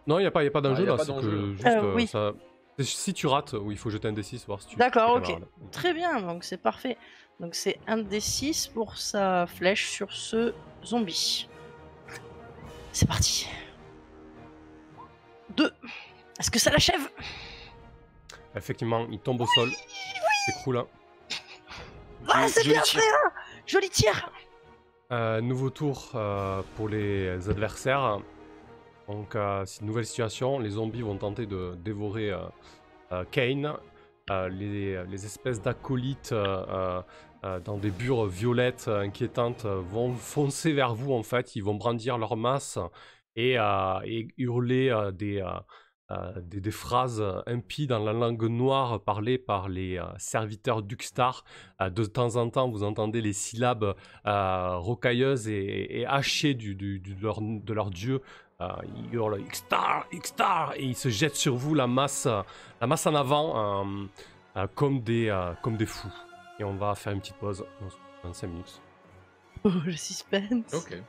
Non, il n'y a pas d'enjeu Ah, y a là, pas c'est d'enjeu, que là. juste Oui. ça. Si tu rates, il faut jeter un D6, voir si tu. D'accord, tes ok. camarades. Très bien, donc c'est parfait. Donc c'est un D6 pour sa flèche sur ce zombie. C'est parti. 2. Est-ce que ça l'achève? Effectivement, il tombe au sol. S'écroule. Hein. Ah, c'est Joli bien tir. fait, hein. Joli tir. Nouveau tour pour les adversaires. Donc, c'est une nouvelle situation. Les zombies vont tenter de dévorer Kane. Les espèces d'acolytes dans des bures violettes inquiétantes vont foncer vers vous en fait. Ils vont brandir leur masse et hurler des phrases impies dans la langue noire parlée par les serviteurs d'Uxtar. De temps en temps, vous entendez les syllabes rocailleuses et hachées de leur dieu. Ils hurlent Uxtar, Uxtar, et ils se jettent sur vous la masse en avant comme des fous. Et on va faire une petite pause dans 5 minutes. Oh, le suspense. Ok.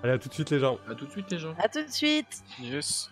Allez, à tout de suite les gens. À tout de suite, les gens. À tout de suite. Yes.